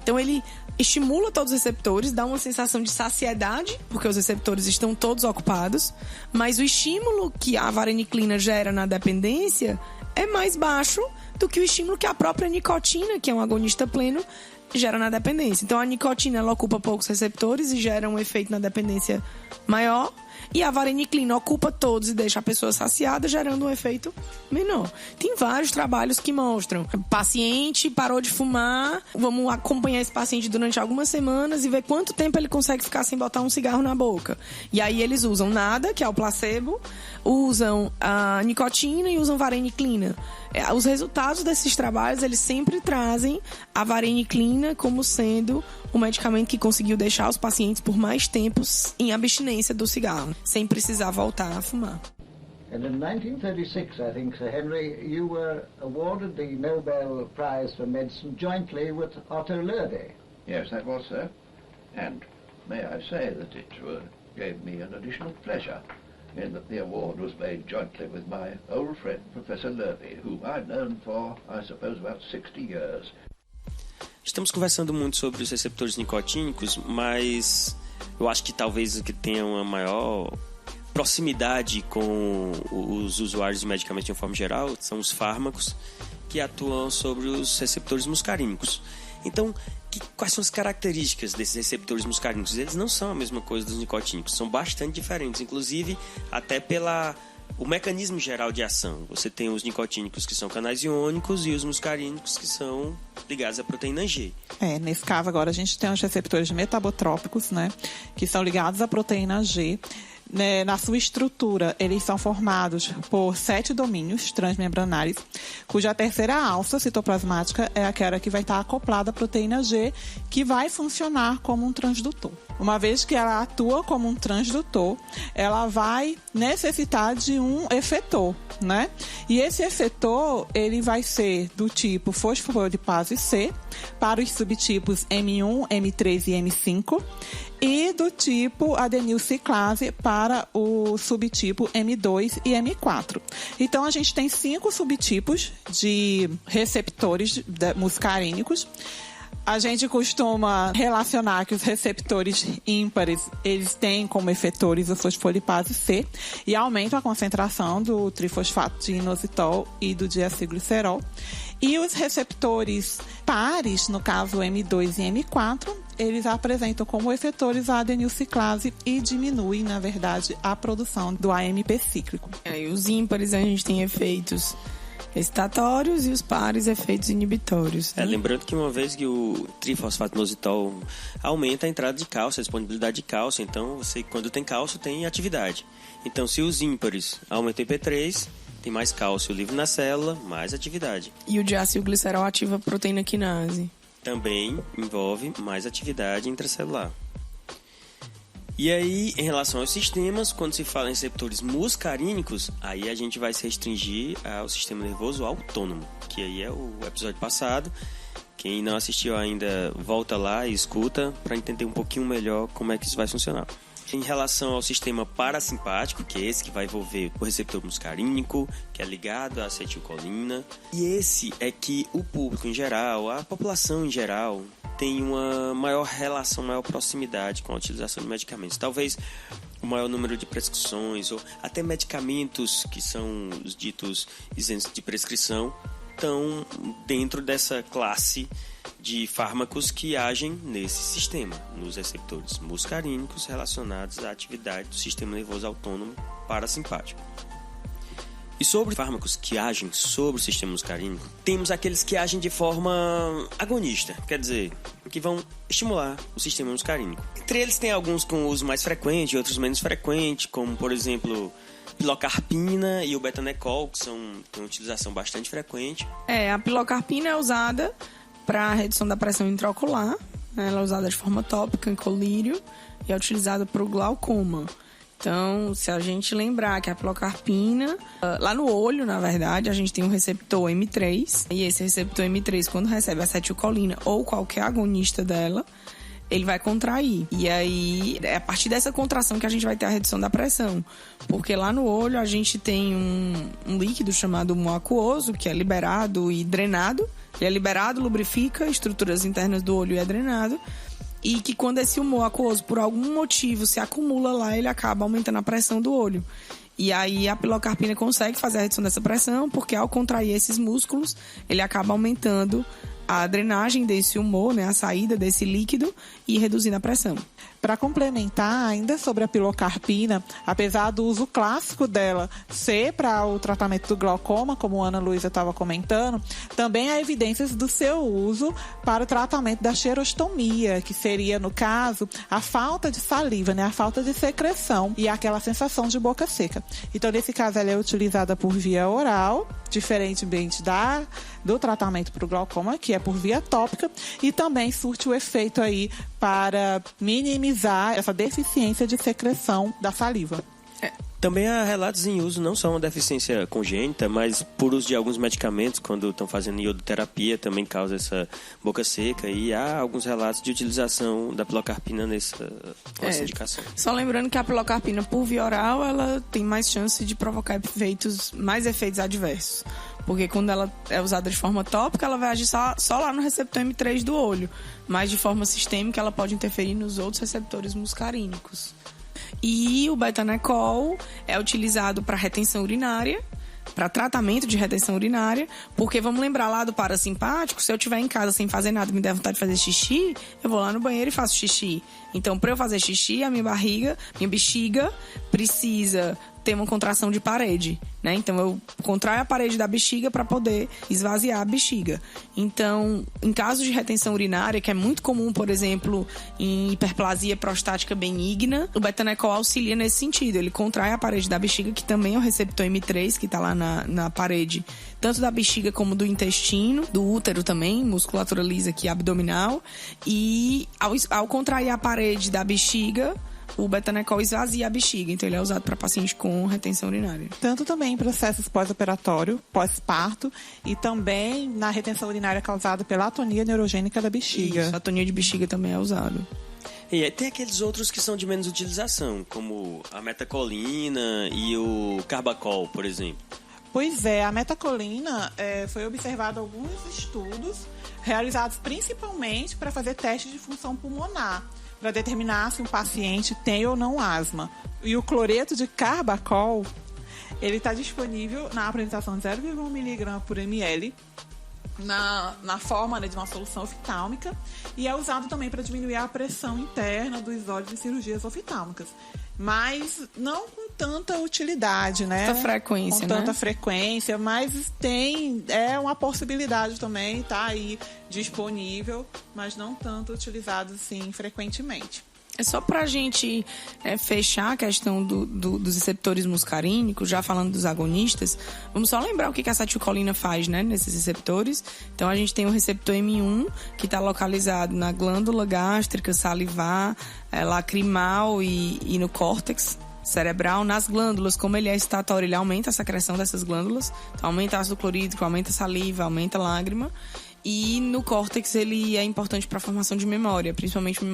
Então, ele estimula todos os receptores, dá uma sensação de saciedade, porque os receptores estão todos ocupados, mas o estímulo que a vareniclina gera na dependência é mais baixo do que o estímulo que a própria nicotina, que é um agonista pleno, gera na dependência. Então, a nicotina, ela ocupa poucos receptores e gera um efeito na dependência maior, e a vareniclina ocupa todos e deixa a pessoa saciada, gerando um efeito menor. Tem vários trabalhos que mostram. O paciente parou de fumar, vamos acompanhar esse paciente durante algumas semanas e ver quanto tempo ele consegue ficar sem botar um cigarro na boca. E aí eles usam nada, que é o placebo, usam a nicotina e usam vareniclina. Os resultados desses trabalhos, eles sempre trazem a vareniclina como sendo o medicamento que conseguiu deixar os pacientes por mais tempos em abstinência do cigarro, sem precisar voltar a fumar. And in 1936, I think, Sir Henry, you were awarded the Nobel Prize for Medicine jointly with Otto Loewi. Yes, that was, sir. And may I say that it gave me an additional pleasure in that the award was made jointly with my old friend, Professor Loewi, whom I'd known for, I suppose, about 60 years. Estamos conversando muito sobre os receptores nicotínicos, mas eu acho que talvez o que tenha uma maior proximidade com os usuários de medicamentos de uma forma geral são os fármacos que atuam sobre os receptores muscarínicos. Então, quais são as características desses receptores muscarínicos? Eles não são a mesma coisa dos nicotínicos, são bastante diferentes, inclusive até o mecanismo geral de ação. Você tem os nicotínicos que são canais iônicos e os muscarínicos que são ligados à proteína G. Nesse caso agora a gente tem os receptores metabotrópicos, né, que são ligados à proteína G. Na sua estrutura, eles são formados por 7 domínios transmembranares, cuja terceira alça citoplasmática é aquela que vai estar acoplada à proteína G, que vai funcionar como um transdutor. Uma vez que ela atua como um transdutor, ela vai necessitar de um efetor, né? E esse efetor, ele vai ser do tipo fosfolipase C, para os subtipos M1, M3 e M5, e do tipo adenilciclase para o subtipo M2 e M4. Então, a gente tem 5 subtipos de receptores muscarínicos. A gente costuma relacionar que os receptores ímpares, eles têm como efetores o fosfolipase C e aumentam a concentração do trifosfato de inositol e do diacilglicerol. E os receptores pares, no caso M2 e M4, eles apresentam como efetores a adenilciclase e diminuem, na verdade, a produção do AMP cíclico. E os ímpares, a gente tem efeitos excitatórios e os pares efeitos inibitórios. Né? Lembrando que uma vez que o trifosfato inositol aumenta a entrada de cálcio, a disponibilidade de cálcio, então você, quando tem cálcio, tem atividade. Então, se os ímpares aumentam o IP3, tem mais cálcio livre na célula, mais atividade. E o diacilglicerol ativa a proteína quinase. Também envolve mais atividade intracelular. E aí, em relação aos sistemas, quando se fala em receptores muscarínicos, aí a gente vai se restringir ao sistema nervoso autônomo, que aí é o episódio passado. Quem não assistiu ainda, volta lá e escuta para entender um pouquinho melhor como é que isso vai funcionar. Em relação ao sistema parasimpático, que é esse que vai envolver o receptor muscarínico, que é ligado à acetilcolina. E esse é que o público em geral, a população em geral, tem uma maior relação, maior proximidade com a utilização de medicamentos. Talvez o maior número de prescrições ou até medicamentos que são os ditos isentos de prescrição estão dentro dessa classe de fármacos que agem nesse sistema, nos receptores muscarínicos relacionados à atividade do sistema nervoso autônomo parasimpático. E sobre fármacos que agem sobre o sistema muscarínico, temos aqueles que agem de forma agonista, quer dizer, que vão estimular o sistema muscarínico. Entre eles tem alguns com uso mais frequente e outros menos frequente, como, por exemplo, pilocarpina e o betanecol, que têm uma utilização bastante frequente. A pilocarpina é usada para a redução da pressão intraocular, né? Ela é usada de forma tópica em colírio e é utilizada para o glaucoma. Então, se a gente lembrar que a pilocarpina, lá no olho, na verdade, a gente tem um receptor M3, e esse receptor M3, quando recebe acetilcolina ou qualquer agonista dela, ele vai contrair. E aí, é a partir dessa contração que a gente vai ter a redução da pressão. Porque lá no olho a gente tem um líquido chamado humor aquoso, que é liberado e drenado. Ele é liberado, lubrifica estruturas internas do olho e é drenado. E que quando esse humor aquoso, por algum motivo, se acumula lá, ele acaba aumentando a pressão do olho. E aí a pilocarpina consegue fazer a redução dessa pressão, porque ao contrair esses músculos, ele acaba aumentando a drenagem desse humor, né, a saída desse líquido e reduzindo a pressão. Para complementar, ainda sobre a pilocarpina, apesar do uso clássico dela ser para o tratamento do glaucoma, como a Ana Luísa estava comentando, também há evidências do seu uso para o tratamento da xerostomia, que seria, no caso, a falta de saliva, né, a falta de secreção e aquela sensação de boca seca. Então, nesse caso, ela é utilizada por via oral, diferentemente do tratamento para o glaucoma, que é por via tópica, e também surte o efeito aí para minimizar essa deficiência de secreção da saliva. Também há relatos em uso, não só uma deficiência congênita, mas por uso de alguns medicamentos, quando estão fazendo iodoterapia, também causa essa boca seca. E há alguns relatos de utilização da pilocarpina nessa indicação. Só lembrando que a pilocarpina, por via oral, ela tem mais chance de provocar mais efeitos adversos. Porque quando ela é usada de forma tópica, ela vai agir só lá no receptor M3 do olho. Mas de forma sistêmica, ela pode interferir nos outros receptores muscarínicos. E o betanecol é utilizado para retenção urinária, para tratamento de retenção urinária, porque vamos lembrar lá do parasimpático, se eu estiver em casa sem fazer nada, me der vontade de fazer xixi, eu vou lá no banheiro e faço xixi. Então, para eu fazer xixi, a minha bexiga precisa ter uma contração de parede, né? Então, eu contraio a parede da bexiga para poder esvaziar a bexiga. Então, em casos de retenção urinária, que é muito comum, por exemplo, em hiperplasia prostática benigna, o betanecol auxilia nesse sentido. Ele contrai a parede da bexiga, que também é o receptor M3, que está lá na parede, tanto da bexiga como do intestino, do útero também, musculatura lisa aqui abdominal. E ao contrair a parede da bexiga, o betanecol esvazia a bexiga, então ele é usado para pacientes com retenção urinária. Tanto também em processos pós-operatório, pós-parto, e também na retenção urinária causada pela atonia neurogênica da bexiga. Isso, a atonia de bexiga também é usado. E aí tem aqueles outros que são de menos utilização, como a metacolina e o carbacol, por exemplo. Pois é, a metacolina foi observado alguns estudos realizados principalmente para fazer testes de função pulmonar, para determinar se um paciente tem ou não asma. E o cloreto de carbacol, ele está disponível na apresentação de 0,1 mg por ml, na forma, né, de uma solução oftálmica, e é usado também para diminuir a pressão interna dos olhos em cirurgias oftálmicas. Mas não com tanta utilidade, né? Tanta frequência, com tanta frequência, mas é uma possibilidade também, tá aí disponível, mas não tanto utilizado assim frequentemente. É só pra gente fechar a questão dos receptores muscarínicos, já falando dos agonistas, vamos só lembrar o que a acetilcolina faz, né, nesses receptores. Então, a gente tem o receptor M1, que está localizado na glândula gástrica, salivar, lacrimal e no córtex cerebral. Nas glândulas, como ele é excitatório, ele aumenta a secreção dessas glândulas, então aumenta ácido clorídrico, aumenta saliva, aumenta lágrima. E no córtex ele é importante para a formação de memória, principalmente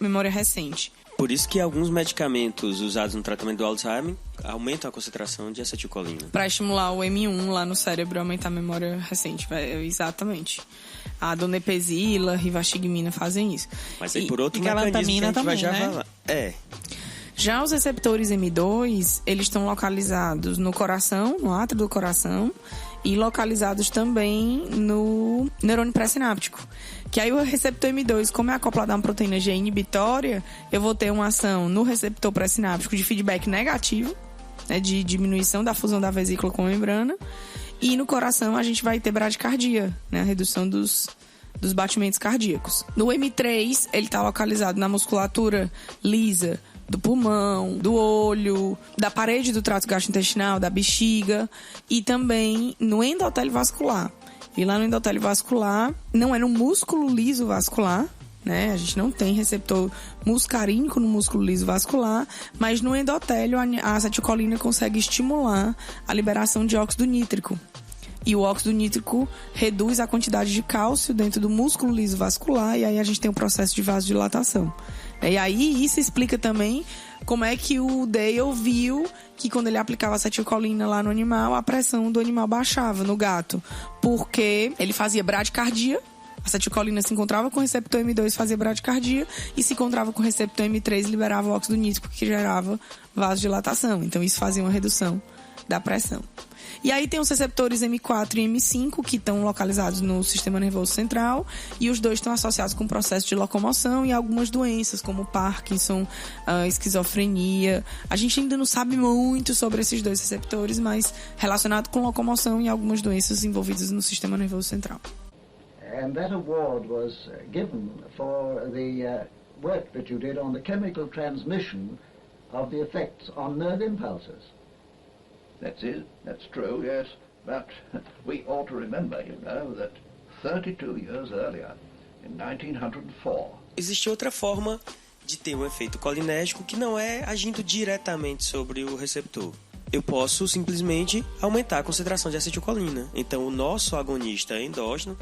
memória recente. Por isso que alguns medicamentos usados no tratamento do Alzheimer aumentam a concentração de acetilcolina. Para estimular o M1 lá no cérebro e aumentar a memória recente, exatamente. A donepezila, rivastigmina fazem isso. Mas aí por outro mecanismo que a gente também, vai já falar. Já os receptores M2, eles estão localizados no coração, no átrio do coração, e localizados também no neurônio pré-sináptico, Que aí o receptor M2, como é acoplado a uma proteína G inibitória, eu vou ter uma ação no receptor pré-sináptico de feedback negativo, né, de diminuição da fusão da vesícula com a membrana. E no coração a gente vai ter bradicardia, né, a redução dos batimentos cardíacos. No M3, ele está localizado na musculatura lisa do pulmão, do olho, da parede do trato gastrointestinal, da bexiga e também no endotélio vascular. E lá no endotélio vascular, não é no músculo liso vascular, né? A gente não tem receptor muscarínico no músculo liso vascular, mas no endotélio a acetilcolina consegue estimular a liberação de óxido nítrico. E o óxido nítrico reduz a quantidade de cálcio dentro do músculo liso vascular e aí a gente tem um processo de vasodilatação. E aí isso explica também como é que o Dale viu que quando ele aplicava acetilcolina lá no animal, a pressão do animal baixava no gato. Porque ele fazia bradicardia, a acetilcolina se encontrava com o receptor M2, fazia bradicardia, e se encontrava com o receptor M3, liberava o óxido nítrico, que gerava vasodilatação. Então isso fazia uma redução da pressão. E aí tem os receptores M4 e M5 que estão localizados no sistema nervoso central e os dois estão associados com o processo de locomoção e algumas doenças como Parkinson, esquizofrenia. A gente ainda não sabe muito sobre esses dois receptores, mas relacionado com locomoção e algumas doenças envolvidas no sistema nervoso central. And that award was given for the work that you did on the chemical transmission of the effects on nerve impulses. That's it, that's true, yes. But we ought to remember, you know, that 32 years earlier, in 1904... Existe outra forma de ter um efeito colinérgico que não é agindo diretamente sobre o receptor. Eu posso simplesmente aumentar a concentração de acetilcolina. Então, o nosso agonista endógeno,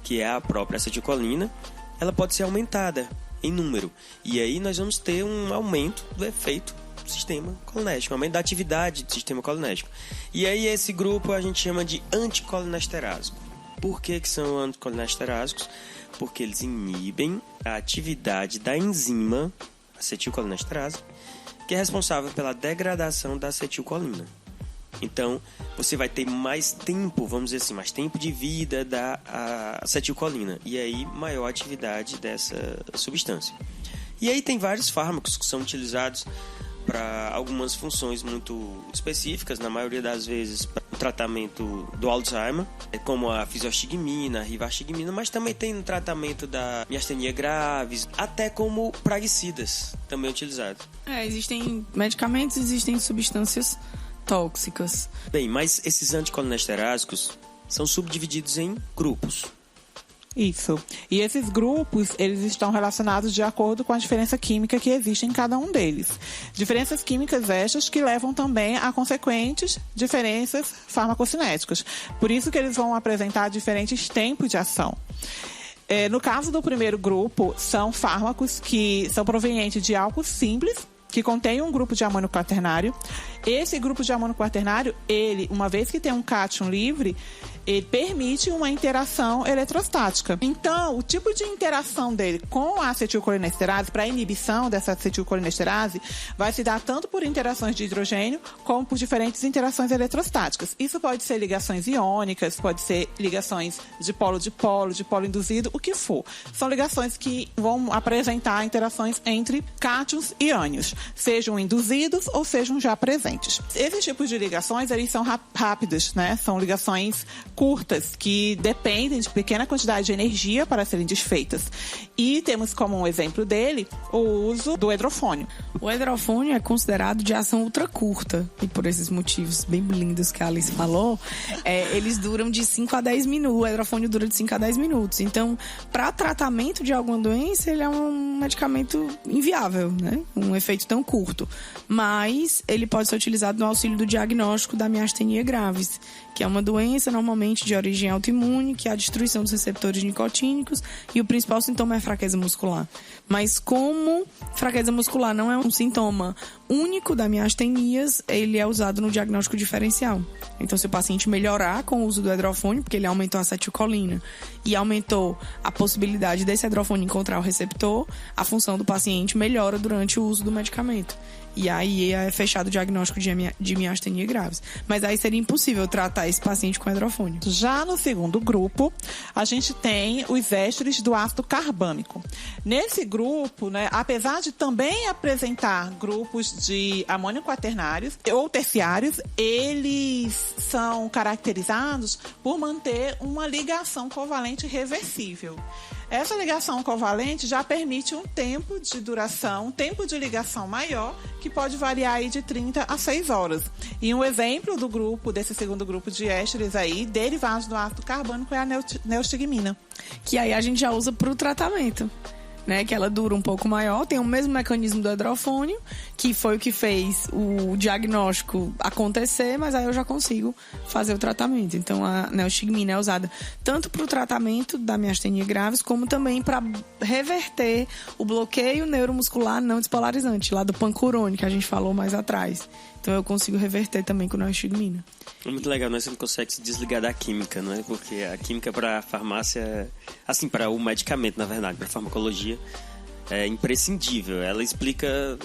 que é a própria acetilcolina, ela pode ser aumentada em número. E aí nós vamos ter um aumento do efeito sistema colinérgico, aumento da atividade do sistema colinérgico. E aí esse grupo a gente chama de anticolinesterase. Por que são anticolinesterásicos? Porque eles inibem a atividade da enzima acetilcolinesterase, que é responsável pela degradação da acetilcolina. Então, você vai ter mais tempo, vamos dizer assim, mais tempo de vida da acetilcolina. E aí, maior atividade dessa substância. E aí tem vários fármacos que são utilizados para algumas funções muito específicas, na maioria das vezes para o tratamento do Alzheimer, como a fisiostigmina, a rivastigmina, mas também tem no tratamento da miastenia graves, até como praguicidas também utilizados. Existem medicamentos, existem substâncias tóxicas. Bem, mas esses anticolinesterásicos são subdivididos em grupos. Isso. E esses grupos, eles estão relacionados de acordo com a diferença química que existe em cada um deles. Diferenças químicas estas que levam também a consequentes diferenças farmacocinéticas. Por isso que eles vão apresentar diferentes tempos de ação. No caso do primeiro grupo, são fármacos que são provenientes de álcool simples, que contém um grupo de amônio quaternário. Esse grupo de amônio quaternário, ele, uma vez que tem um cátion livre, ele permite uma interação eletrostática. Então, o tipo de interação dele com a acetilcolinesterase, para a inibição dessa acetilcolinesterase, vai se dar tanto por interações de hidrogênio, como por diferentes interações eletrostáticas. Isso pode ser ligações iônicas, pode ser ligações de polo induzido, o que for. São ligações que vão apresentar interações entre cátions e ânions, sejam induzidos ou sejam já presentes. Esses tipos de ligações, eles são rápidos, né? São ligações curtas, que dependem de pequena quantidade de energia para serem desfeitas. E temos como um exemplo dele o uso do hidrofônio. O hidrofônio é considerado de ação ultra curta, e por esses motivos bem lindos que a Alice falou, eles duram de 5 a 10 minutos. O hidrofônio dura de 5 a 10 minutos. Então, para tratamento de alguma doença, ele é um medicamento inviável, né? Um efeito tão curto. Mas ele pode ser utilizado no auxílio do diagnóstico da miastenia graves, que é uma doença normalmente de origem autoimune, que é a destruição dos receptores nicotínicos, e o principal sintoma é a fraqueza muscular. Mas como fraqueza muscular não é um sintoma único da miastenias, ele é usado no diagnóstico diferencial. Então, se o paciente melhorar com o uso do hidrofônio, porque ele aumentou a acetilcolina e aumentou a possibilidade desse hidrofônio encontrar o receptor, a função do paciente melhora durante o uso do medicamento. medicamento. E aí é fechado o diagnóstico de miastenia graves. Mas aí seria impossível tratar esse paciente com hidrofônio. Já no segundo grupo, a gente tem os ésteres do ácido carbâmico. Nesse grupo, né, apesar de também apresentar grupos de amônio quaternários ou terciários, eles são caracterizados por manter uma ligação covalente reversível. Essa ligação covalente já permite um tempo de duração, um tempo de ligação maior, que pode variar aí de 30 a 6 horas. E um exemplo do grupo, desse segundo grupo de ésteres aí, derivados do ácido carbônico, é a neostigmina. Que aí a gente já usa para o tratamento, né? Que ela dura um pouco maior, tem o mesmo mecanismo do hidrofônio, que foi o que fez o diagnóstico acontecer, mas aí eu já consigo fazer o tratamento. Então a neostigmina é usada tanto para o tratamento da miastenia graves, como também para reverter o bloqueio neuromuscular não despolarizante, lá do pancurone, que a gente falou mais atrás. Então eu consigo reverter também com neostigmina. É muito legal, né? Você não consegue se desligar da química, não é? Porque a química para a farmácia, assim, para o medicamento, na verdade, para a farmacologia, é imprescindível. Ela explica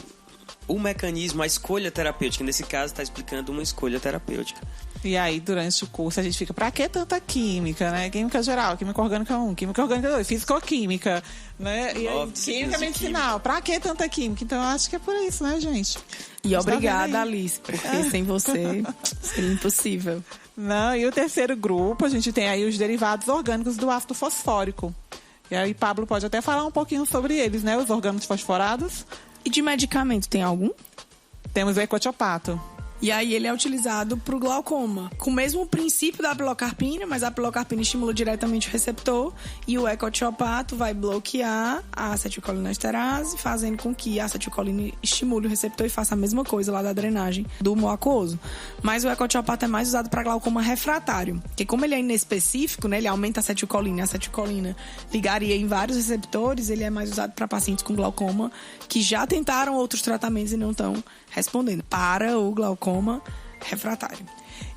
o mecanismo, a escolha terapêutica. Nesse caso, está explicando uma escolha terapêutica. E aí, durante o curso, a gente fica, pra que tanta química, né? Química geral, química orgânica 1, química orgânica 2, fisicoquímica, né? E aí, química medicinal, pra que tanta química? Então, eu acho que é por isso, né, gente? E obrigada, Alice, porque sem você seria impossível. Não, e o terceiro grupo, a gente tem aí os derivados orgânicos do ácido fosfórico. E aí, Pablo pode até falar um pouquinho sobre eles, né? Os orgânicos fosforados. E de medicamento, tem algum? Temos o ecotiopato. E aí ele é utilizado para o glaucoma, com o mesmo princípio da pilocarpina, mas a pilocarpina estimula diretamente o receptor e o ecotiopato vai bloquear a acetilcolinesterase, fazendo com que a acetilcolina estimule o receptor e faça a mesma coisa lá da drenagem do humor aquoso. Mas o ecotiopato é mais usado para glaucoma refratário, porque como ele é inespecífico, né, ele aumenta a acetilcolina, e a acetilcolina ligaria em vários receptores, ele é mais usado para pacientes com glaucoma que já tentaram outros tratamentos e não estão respondendo para o glaucoma refratário.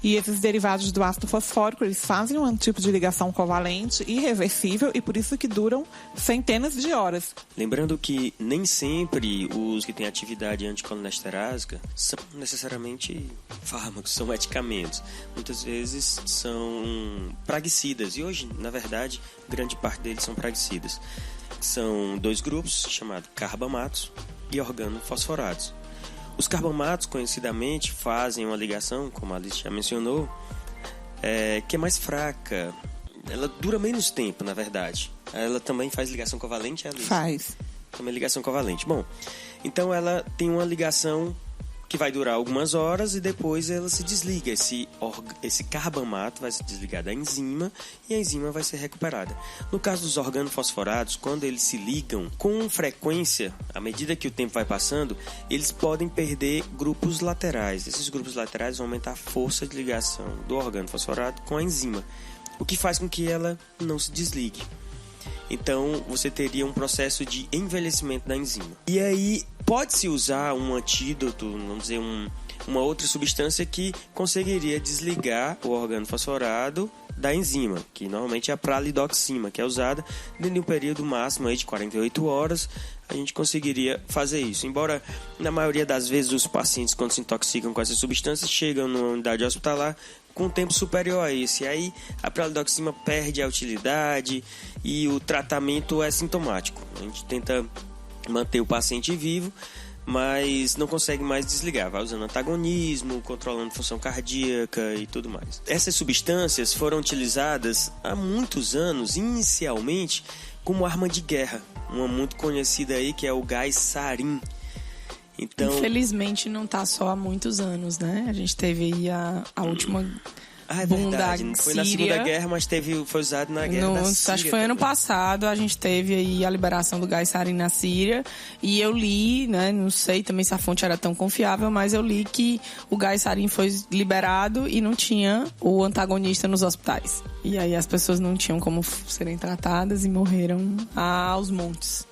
E esses derivados do ácido fosfórico, eles fazem um tipo de ligação covalente irreversível e por isso que duram centenas de horas. Lembrando que nem sempre os que têm atividade anticolinesterásica são necessariamente fármacos, são medicamentos. Muitas vezes são praguicidas e hoje, na verdade, grande parte deles são praguicidas. São dois grupos chamados carbamatos e organofosforados. Os carbamatos, conhecidamente, fazem uma ligação, como a Alice já mencionou, que é mais fraca. Ela dura menos tempo, na verdade. Ela também faz ligação covalente, Alice? Faz. Também ligação covalente. Bom, então ela tem uma ligação que vai durar algumas horas e depois ela se desliga. Esse carbamato vai se desligar da enzima e a enzima vai ser recuperada. No caso dos organofosforados, quando eles se ligam com frequência, à medida que o tempo vai passando, eles podem perder grupos laterais. Esses grupos laterais vão aumentar a força de ligação do organofosforado com a enzima, o que faz com que ela não se desligue. Então, você teria um processo de envelhecimento da enzima. E aí, pode-se usar um antídoto, vamos dizer, uma outra substância que conseguiria desligar o organofosforado da enzima, que normalmente é a pralidoxima, que é usada dentro de um período máximo aí de 48 horas, a gente conseguiria fazer isso. Embora, na maioria das vezes, os pacientes, quando se intoxicam com essas substâncias, chegam numa unidade hospitalar com um tempo superior a esse. E aí, a pralidoxima perde a utilidade e o tratamento é sintomático. A gente tenta manter o paciente vivo, mas não consegue mais desligar. Vai usando antagonismo, controlando função cardíaca e tudo mais. Essas substâncias foram utilizadas há muitos anos, inicialmente, como arma de guerra. Uma muito conhecida aí, que é o gás sarin. Então, infelizmente não está só há muitos anos, né? A gente teve aí a última boom da Síria. Foi na Segunda Guerra, mas foi usado na Guerra da Síria. Acho que foi ano passado, a gente teve aí a liberação do gás sarin na Síria. E eu li, né? Não sei também se a fonte era tão confiável, mas eu li que o gás sarin foi liberado e não tinha o antagonista nos hospitais. E aí as pessoas não tinham como serem tratadas e morreram aos montes.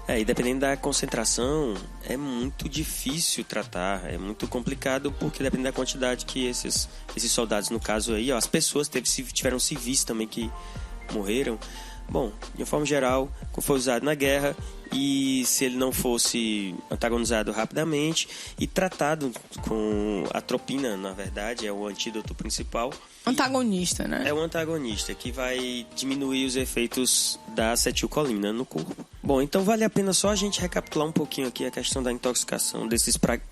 E dependendo da concentração, é muito difícil tratar, é muito complicado, porque depende da quantidade que esses soldados, no caso aí, as pessoas tiveram civis também que morreram. Bom, de uma forma geral, como foi usado na guerra, e se ele não fosse antagonizado rapidamente e tratado com atropina, na verdade, é o antídoto principal. Antagonista, né? É o antagonista que vai diminuir os efeitos da acetilcolina no corpo. Bom, então vale a pena só a gente recapitular um pouquinho aqui a questão da intoxicação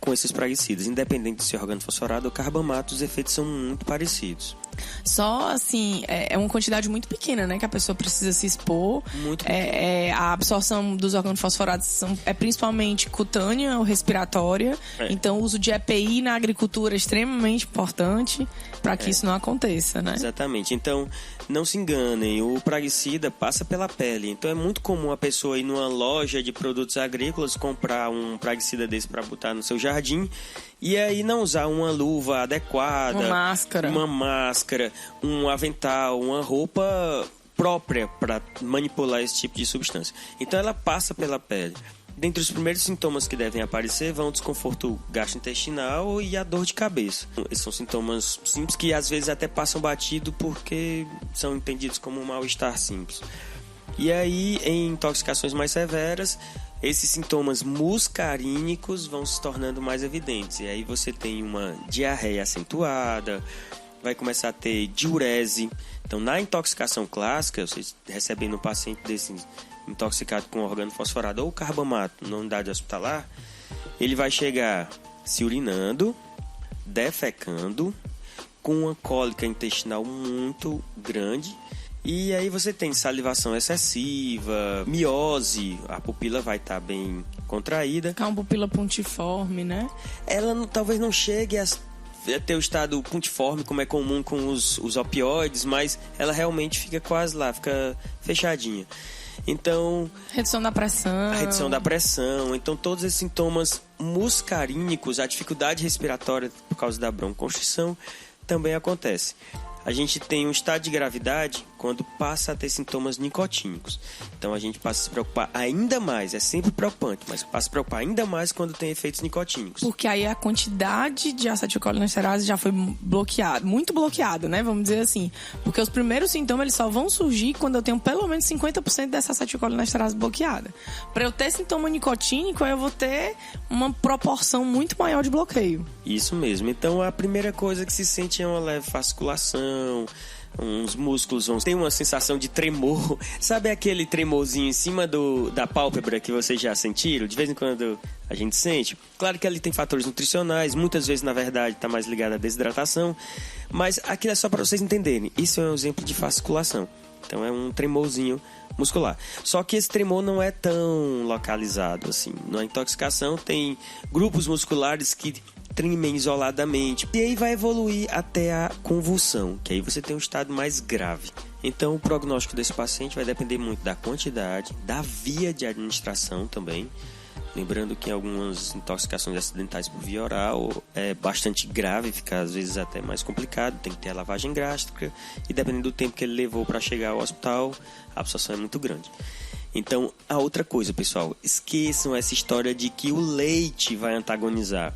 com esses praguicidas. Independente de ser organofosforado ou carbamato, os efeitos são muito parecidos. Só, assim, é uma quantidade muito pequena, né? Que a pessoa precisa se expor. Muito pequena. A absorção dos organofosforados é principalmente cutânea ou respiratória. Então, o uso de EPI na agricultura é extremamente importante para que isso não aconteça, né? Exatamente. Então, não se enganem, o praguicida passa pela pele. Então, é muito comum a pessoa ir numa loja de produtos agrícolas, comprar um praguicida desse para botar no seu jardim e aí não usar uma luva adequada, uma máscara, um avental, uma roupa própria para manipular esse tipo de substância. Então, ela passa pela pele. Dentre os primeiros sintomas que devem aparecer vão o desconforto gastrointestinal e a dor de cabeça. Esses são sintomas simples que às vezes até passam batido porque são entendidos como um mal-estar simples. E aí, em intoxicações mais severas, esses sintomas muscarínicos vão se tornando mais evidentes. E aí você tem uma diarreia acentuada, vai começar a ter diurese. Então, na intoxicação clássica, vocês recebendo um paciente desse intoxicado com organofosforado ou carbamato na unidade hospitalar, ele vai chegar se urinando, defecando, com uma cólica intestinal muito grande. E aí você tem salivação excessiva, miose, a pupila vai estar bem contraída. É uma pupila pontiforme, né? Ela talvez não chegue a ter o estado pontiforme, como é comum com os opioides, mas ela realmente fica quase lá, fica fechadinha. Então, redução da pressão. A redução da pressão. Então, todos esses sintomas muscarínicos, a dificuldade respiratória por causa da broncoconstrição, também acontece. A gente tem um estado de gravidade quando passa a ter sintomas nicotínicos. Então a gente passa a se preocupar ainda mais, é sempre preocupante, mas passa a se preocupar ainda mais quando tem efeitos nicotínicos. Porque aí a quantidade de acetilcolinesterase já foi bloqueada, muito bloqueada, né? Vamos dizer assim. Porque os primeiros sintomas eles só vão surgir quando eu tenho pelo menos 50% dessa acetilcolinesterase bloqueada. Para eu ter sintoma nicotínico, eu vou ter uma proporção muito maior de bloqueio. Isso mesmo. Então a primeira coisa que se sente é uma leve fasciculação, uns músculos vão ter uma sensação de tremor. Sabe aquele tremorzinho em cima da pálpebra que vocês já sentiram? De vez em quando a gente sente. Claro que ali tem fatores nutricionais, muitas vezes na verdade está mais ligado à desidratação, mas aquilo é só para vocês entenderem. Isso é um exemplo de fasciculação. Então é um tremorzinho muscular. Só que esse tremor não é tão localizado assim. Na intoxicação tem grupos musculares que tremem isoladamente. E aí vai evoluir até a convulsão, que aí você tem um estado mais grave. Então o prognóstico desse paciente vai depender muito da quantidade, da via de administração também. Lembrando que em algumas intoxicações acidentais por via oral é bastante grave, fica às vezes até mais complicado, tem que ter a lavagem gástrica e dependendo do tempo que ele levou para chegar ao hospital, a absorção é muito grande. Então, a outra coisa, pessoal, esqueçam essa história de que o leite vai antagonizar.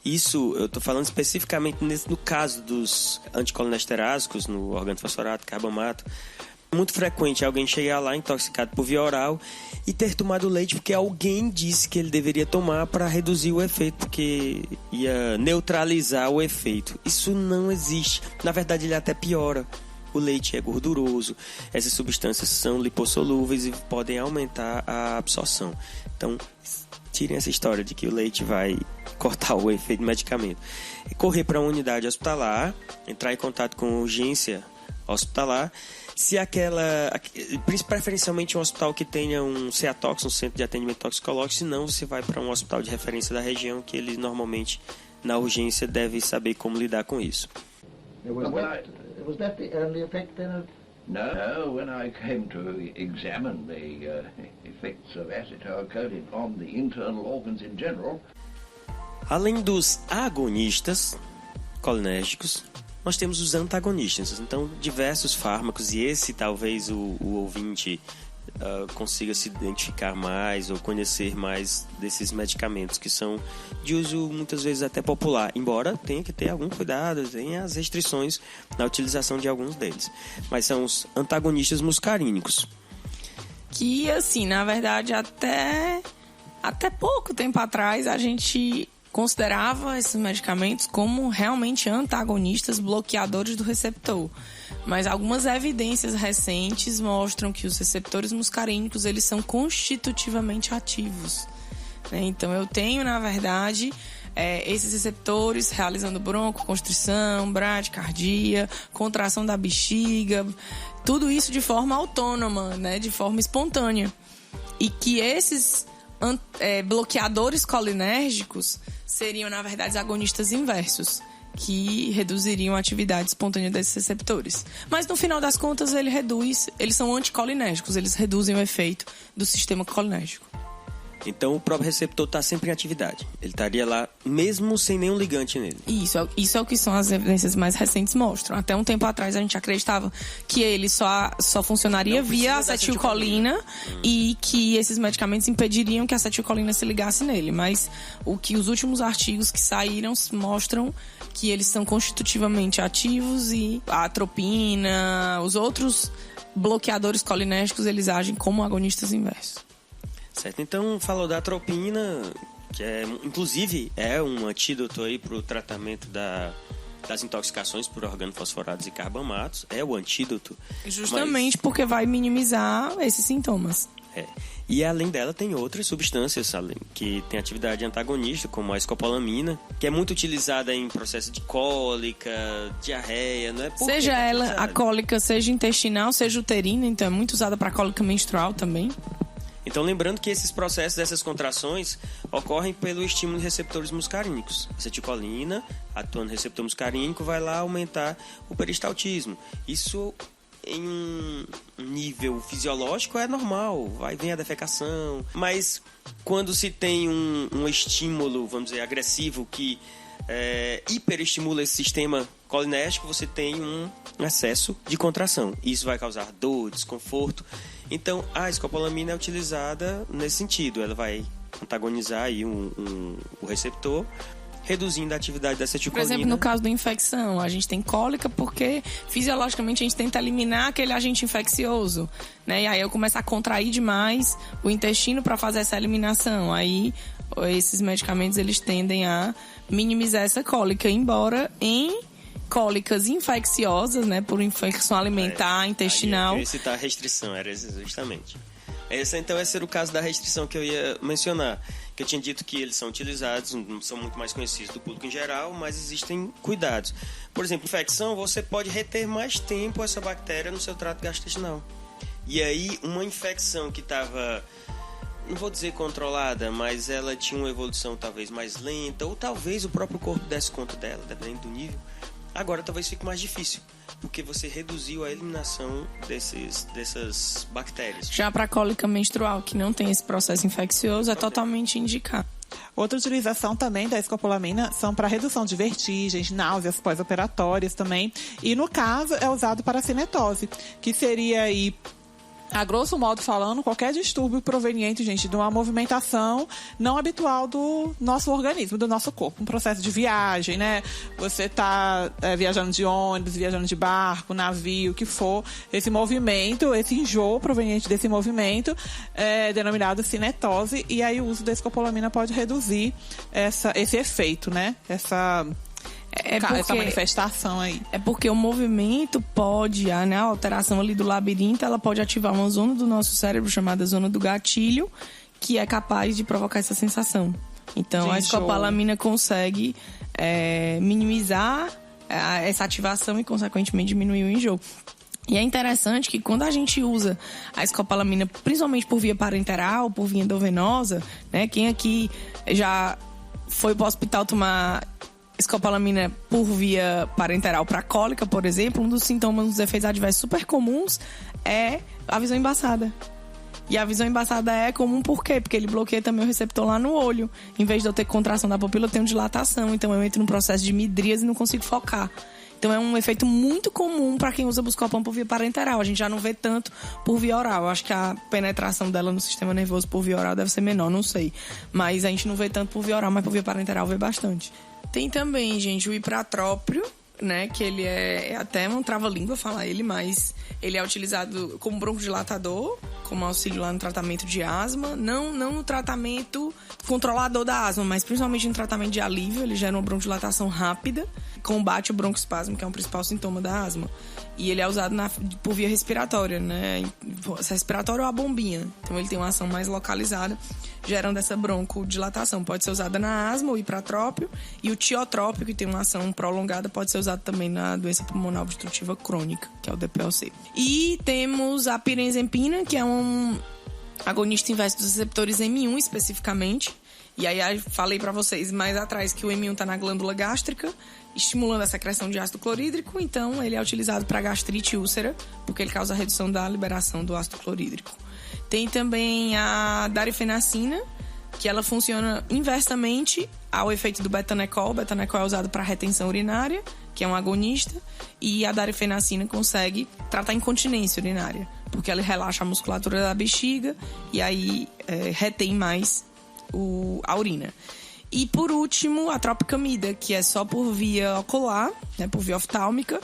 Isso, eu estou falando especificamente no caso dos anticolinesterásicos, no organofosforato, carbamato. É muito frequente alguém chegar lá intoxicado por via oral e ter tomado leite porque alguém disse que ele deveria tomar para reduzir o efeito, porque ia neutralizar o efeito. Isso não existe. Na verdade, ele até piora. O leite é gorduroso, essas substâncias são lipossolúveis e podem aumentar a absorção. Então, tirem essa história de que o leite vai cortar o efeito do medicamento. Correr para uma unidade hospitalar, entrar em contato com urgência hospitalar. Se preferencialmente um hospital que tenha um CEATOX, um centro de atendimento toxicológico, se não, você vai para um hospital de referência da região, que ele normalmente, na urgência, deve saber como lidar com isso. Was that the only effect then? No, when I came to examine the effects of acetylcholine on the internal organs in general. Além dos agonistas colinérgicos, nós temos os antagonistas. Então, diversos fármacos, e esse talvez o ouvinte consiga se identificar mais ou conhecer mais desses medicamentos que são de uso muitas vezes até popular, embora tenha que ter algum cuidado, tenha as restrições na utilização de alguns deles. Mas são os antagonistas muscarínicos. que, assim, na verdade, até pouco tempo atrás, a gente considerava esses medicamentos como realmente antagonistas, bloqueadores do receptor. Mas algumas evidências recentes mostram que os receptores muscarínicos, eles são constitutivamente ativos. Então, eu tenho, na verdade, esses receptores realizando broncoconstrição, bradicardia, contração da bexiga, tudo isso de forma autônoma, né, de forma espontânea. E que esses bloqueadores colinérgicos seriam, na verdade, agonistas inversos, que reduziriam a atividade espontânea desses receptores. Mas, no final das contas, eles são anticolinérgicos, eles reduzem o efeito do sistema colinérgico. Então, o próprio receptor está sempre em atividade. Ele estaria lá mesmo sem nenhum ligante nele. Isso é o que são as evidências mais recentes mostram. Até um tempo atrás, a gente acreditava que ele só funcionaria via acetilcolina e que esses medicamentos impediriam que a acetilcolina se ligasse nele. Mas o que os últimos artigos que saíram mostram que eles são constitutivamente ativos e a atropina, os outros bloqueadores colinérgicos, eles agem como agonistas inversos. Certo, então falou da atropina, que inclusive é um antídoto aí para o tratamento das intoxicações por organofosforados e carbamatos, é o antídoto. Justamente porque vai minimizar esses sintomas. E além dela tem outras substâncias que tem atividade antagonista, como a escopolamina, que é muito utilizada em processo de cólica, diarreia, não é? Seja ela a cólica, seja intestinal, seja uterina, então é muito usada para cólica menstrual também. Então, lembrando que esses processos, essas contrações, ocorrem pelo estímulo de receptores muscarínicos. Acetilcolina, atuando no receptor muscarínico, vai lá aumentar o peristaltismo. Isso, em um nível fisiológico, é normal. Vem a defecação. Mas, quando se tem um estímulo, vamos dizer, agressivo, que hiperestimula esse sistema colinérgico, você tem um excesso de contração. Isso vai causar dor, desconforto. Então, a escopolamina é utilizada nesse sentido. Ela vai antagonizar aí o receptor, reduzindo a atividade da acetilcolina. Por exemplo, no caso da infecção, a gente tem cólica porque fisiologicamente a gente tenta eliminar aquele agente infeccioso, né? E aí eu começo a contrair demais o intestino para fazer essa eliminação. Aí esses medicamentos, eles tendem a minimizar essa cólica, embora em cólicas infecciosas, né, por infecção alimentar, intestinal. Eu ia citar a restrição, era justamente. Esse era o caso da restrição que eu ia mencionar, que eu tinha dito que eles são utilizados, são muito mais conhecidos do público em geral, mas existem cuidados. Por exemplo, infecção, você pode reter mais tempo essa bactéria no seu trato gastrointestinal. E aí, uma infecção que estava, não vou dizer controlada, mas ela tinha uma evolução talvez mais lenta, ou talvez o próprio corpo desse conta dela, dependendo do nível. Agora talvez fique mais difícil, porque você reduziu a eliminação dessas bactérias. Já para a cólica menstrual, que não tem esse processo infeccioso, é totalmente indicado. Outra utilização também da escopolamina são para redução de vertigens, náuseas pós-operatórias também. E no caso é usado para a cinetose, que seria aí, a grosso modo falando, qualquer distúrbio proveniente, gente, de uma movimentação não habitual do nosso organismo, do nosso corpo. Um processo de viagem, né? Você está viajando de ônibus, viajando de barco, navio, o que for. Esse movimento, esse enjoo proveniente desse movimento é denominado cinetose. E aí o uso da escopolamina pode reduzir esse efeito, né? Essa manifestação aí. É porque o movimento pode, a alteração ali do labirinto, ela pode ativar uma zona do nosso cérebro chamada zona do gatilho, que é capaz de provocar essa sensação. Então, a escopolamina consegue minimizar essa ativação e, consequentemente, diminuir o enjoo. E é interessante que quando a gente usa a escopolamina, principalmente por via parenteral, por via endovenosa, né? Quem aqui já foi para o hospital tomar escopolamina por via parenteral para cólica, por exemplo, um dos sintomas dos efeitos adversos super comuns é a visão embaçada. E a visão embaçada é comum por quê? Porque ele bloqueia também o receptor lá no olho. Em vez de eu ter contração da pupila, eu tenho dilatação. Então eu entro num processo de midríase e não consigo focar. Então é um efeito muito comum para quem usa Buscopan por via parenteral. A gente já não vê tanto por via oral. Eu acho que a penetração dela no sistema nervoso por via oral deve ser menor, não sei. Mas a gente não vê tanto por via oral, mas por via parenteral vê bastante. Tem também, gente, o ipratrópio, né, que ele é até um trava-língua falar ele, mas ele é utilizado como broncodilatador, como auxílio lá no tratamento de asma, não no tratamento controlador da asma, mas principalmente no tratamento de alívio. Ele gera uma broncodilatação rápida, combate o broncoespasmo, que é um principal sintoma da asma. E ele é usado por via respiratória, né? Respiratória ou a bombinha. Então ele tem uma ação mais localizada, gerando essa broncodilatação. Pode ser usada na asma, o hipratrópio, e o tiotrópio, que tem uma ação prolongada, pode ser usado também na doença pulmonar obstrutiva crônica, que é o DPOC. E temos a pirenzepina, que é um agonista inverso dos receptores M1 especificamente. E aí falei pra vocês mais atrás que o M1 tá na glândula gástrica, estimulando a secreção de ácido clorídrico. Então ele é utilizado para gastrite e úlcera, porque ele causa a redução da liberação do ácido clorídrico. Tem também a darifenacina, que ela funciona inversamente ao efeito do betanecol. O betanecol é usado para retenção urinária, que é um agonista, e a darifenacina consegue tratar incontinência urinária, porque ela relaxa a musculatura da bexiga e aí retém mais a urina. E por último, a tropicamida, que é só por via ocular, né, por via oftálmica.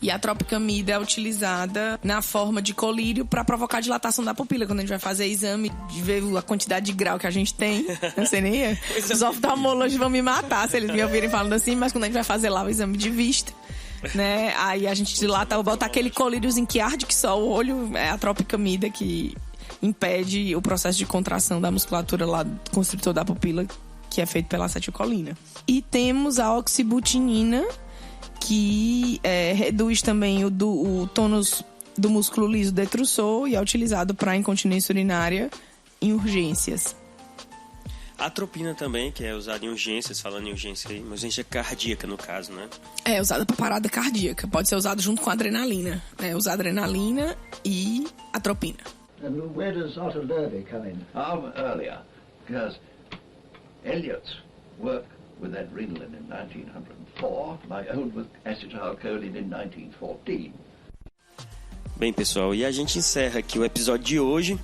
E a tropicamida é utilizada na forma de colírio para provocar dilatação da pupila. Quando a gente vai fazer exame de ver a quantidade de grau que a gente tem, não sei nem os oftalmólogos vão me matar se eles me ouvirem falando assim, mas quando a gente vai fazer lá o exame de vista, né, aí a gente dilata, bota aquele colíriozinho que arde que só o olho, é a tropicamida que impede o processo de contração da musculatura lá do constritor da pupila, que é feito pela acetilcolina. E temos a oxibutinina, que reduz também o tônus do músculo liso detrusor e é utilizado para incontinência urinária em urgências. A atropina também, que é usada em urgências, falando em urgência aí, uma urgência cardíaca no caso, né? É usada para parada cardíaca, pode ser usado junto com a adrenalina, né? Usar adrenalina e atropina. And where does Otto Loewy come in? Earlier, because Eliot's work with adrenalin in 1904, my own with acetylcholine in 1914. Bem, pessoal, e a gente encerra aqui o episódio de hoje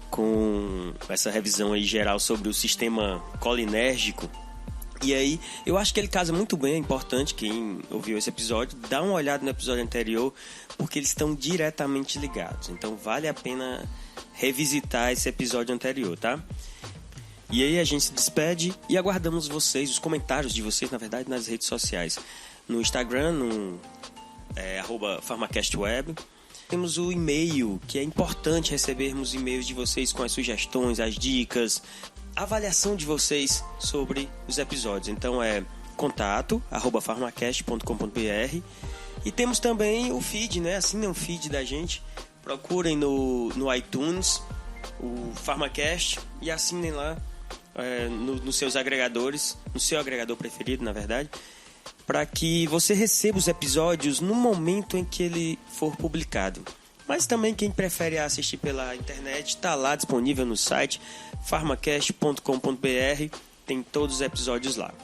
com essa revisão aí geral sobre o sistema colinérgico. E aí, eu acho que ele casa muito bem, é importante quem ouviu esse episódio, dá uma olhada no episódio anterior, porque eles estão diretamente ligados. Então vale a pena revisitar esse episódio anterior, tá? E aí a gente se despede e aguardamos vocês, os comentários de vocês, na verdade, nas redes sociais. No Instagram, no @farmacastweb. Temos o e-mail, que é importante recebermos e-mails de vocês com as sugestões, as dicas, a avaliação de vocês sobre os episódios. Então é contato@farmacast.com.br. E temos também o feed, né? Assinem o feed da gente. Procurem no iTunes o Farmacast e assinem lá nos seus agregadores, no seu agregador preferido, na verdade, para que você receba os episódios no momento em que ele for publicado. Mas também quem prefere assistir pela internet, está lá disponível no site farmacast.com.br, tem todos os episódios lá.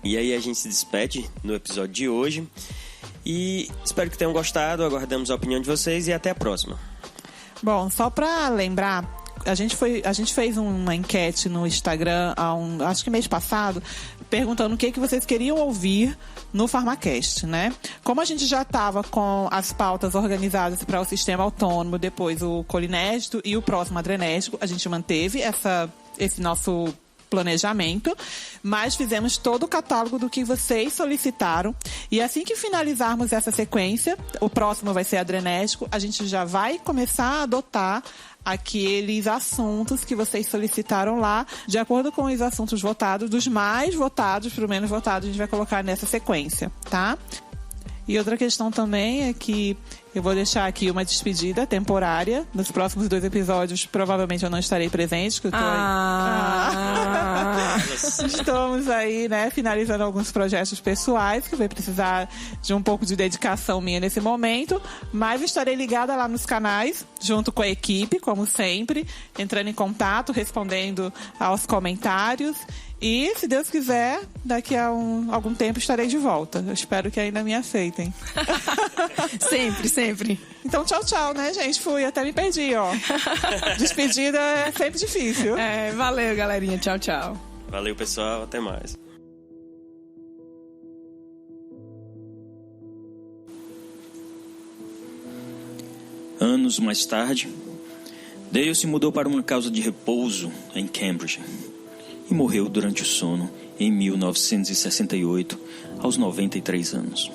E aí a gente se despede no episódio de hoje e espero que tenham gostado, aguardamos a opinião de vocês e até a próxima. Bom, só para lembrar, a gente fez uma enquete no Instagram acho que mês passado, perguntando o que vocês queriam ouvir no Farmacast, né? Como a gente já estava com as pautas organizadas para o sistema autônomo, depois o colinérgico e o próximo adrenérgico, a gente manteve esse nosso planejamento, mas fizemos todo o catálogo do que vocês solicitaram e assim que finalizarmos essa sequência, o próximo vai ser adrenérgico, a gente já vai começar a adotar aqueles assuntos que vocês solicitaram lá, de acordo com os assuntos votados, dos mais votados para o menos votado, a gente vai colocar nessa sequência, tá? E outra questão também é que eu vou deixar aqui uma despedida temporária. Nos próximos 2 episódios, provavelmente eu não estarei presente, porque eu tô Estamos aí, né, finalizando alguns projetos pessoais, que vai precisar de um pouco de dedicação minha nesse momento, mas estarei ligada lá nos canais, junto com a equipe, como sempre, entrando em contato, respondendo aos comentários. E, se Deus quiser, daqui a algum tempo estarei de volta. Eu espero que ainda me aceitem. Sempre, sempre. Então, tchau, tchau, né, gente? Fui, até me perdi, ó. Despedida é sempre difícil. Valeu, galerinha. Tchau, tchau. Valeu, pessoal. Até mais. Anos mais tarde, Dale se mudou para uma casa de repouso em Cambridge e morreu durante o sono em 1968, aos 93 anos.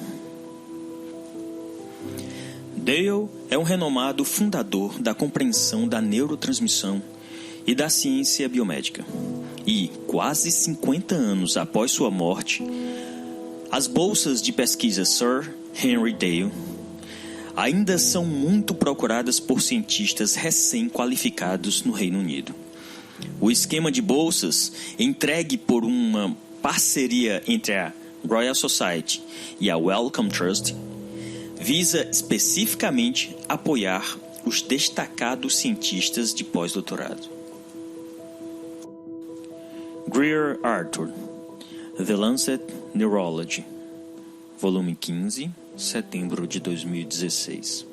Dale é um renomado fundador da compreensão da neurotransmissão e da ciência biomédica. E, quase 50 anos após sua morte, as bolsas de pesquisa Sir Henry Dale ainda são muito procuradas por cientistas recém-qualificados no Reino Unido. O esquema de bolsas, entregue por uma parceria entre a Royal Society e a Wellcome Trust, visa especificamente apoiar os destacados cientistas de pós-doutorado. Greer Arthur, The Lancet Neurology, volume 15, setembro de 2016.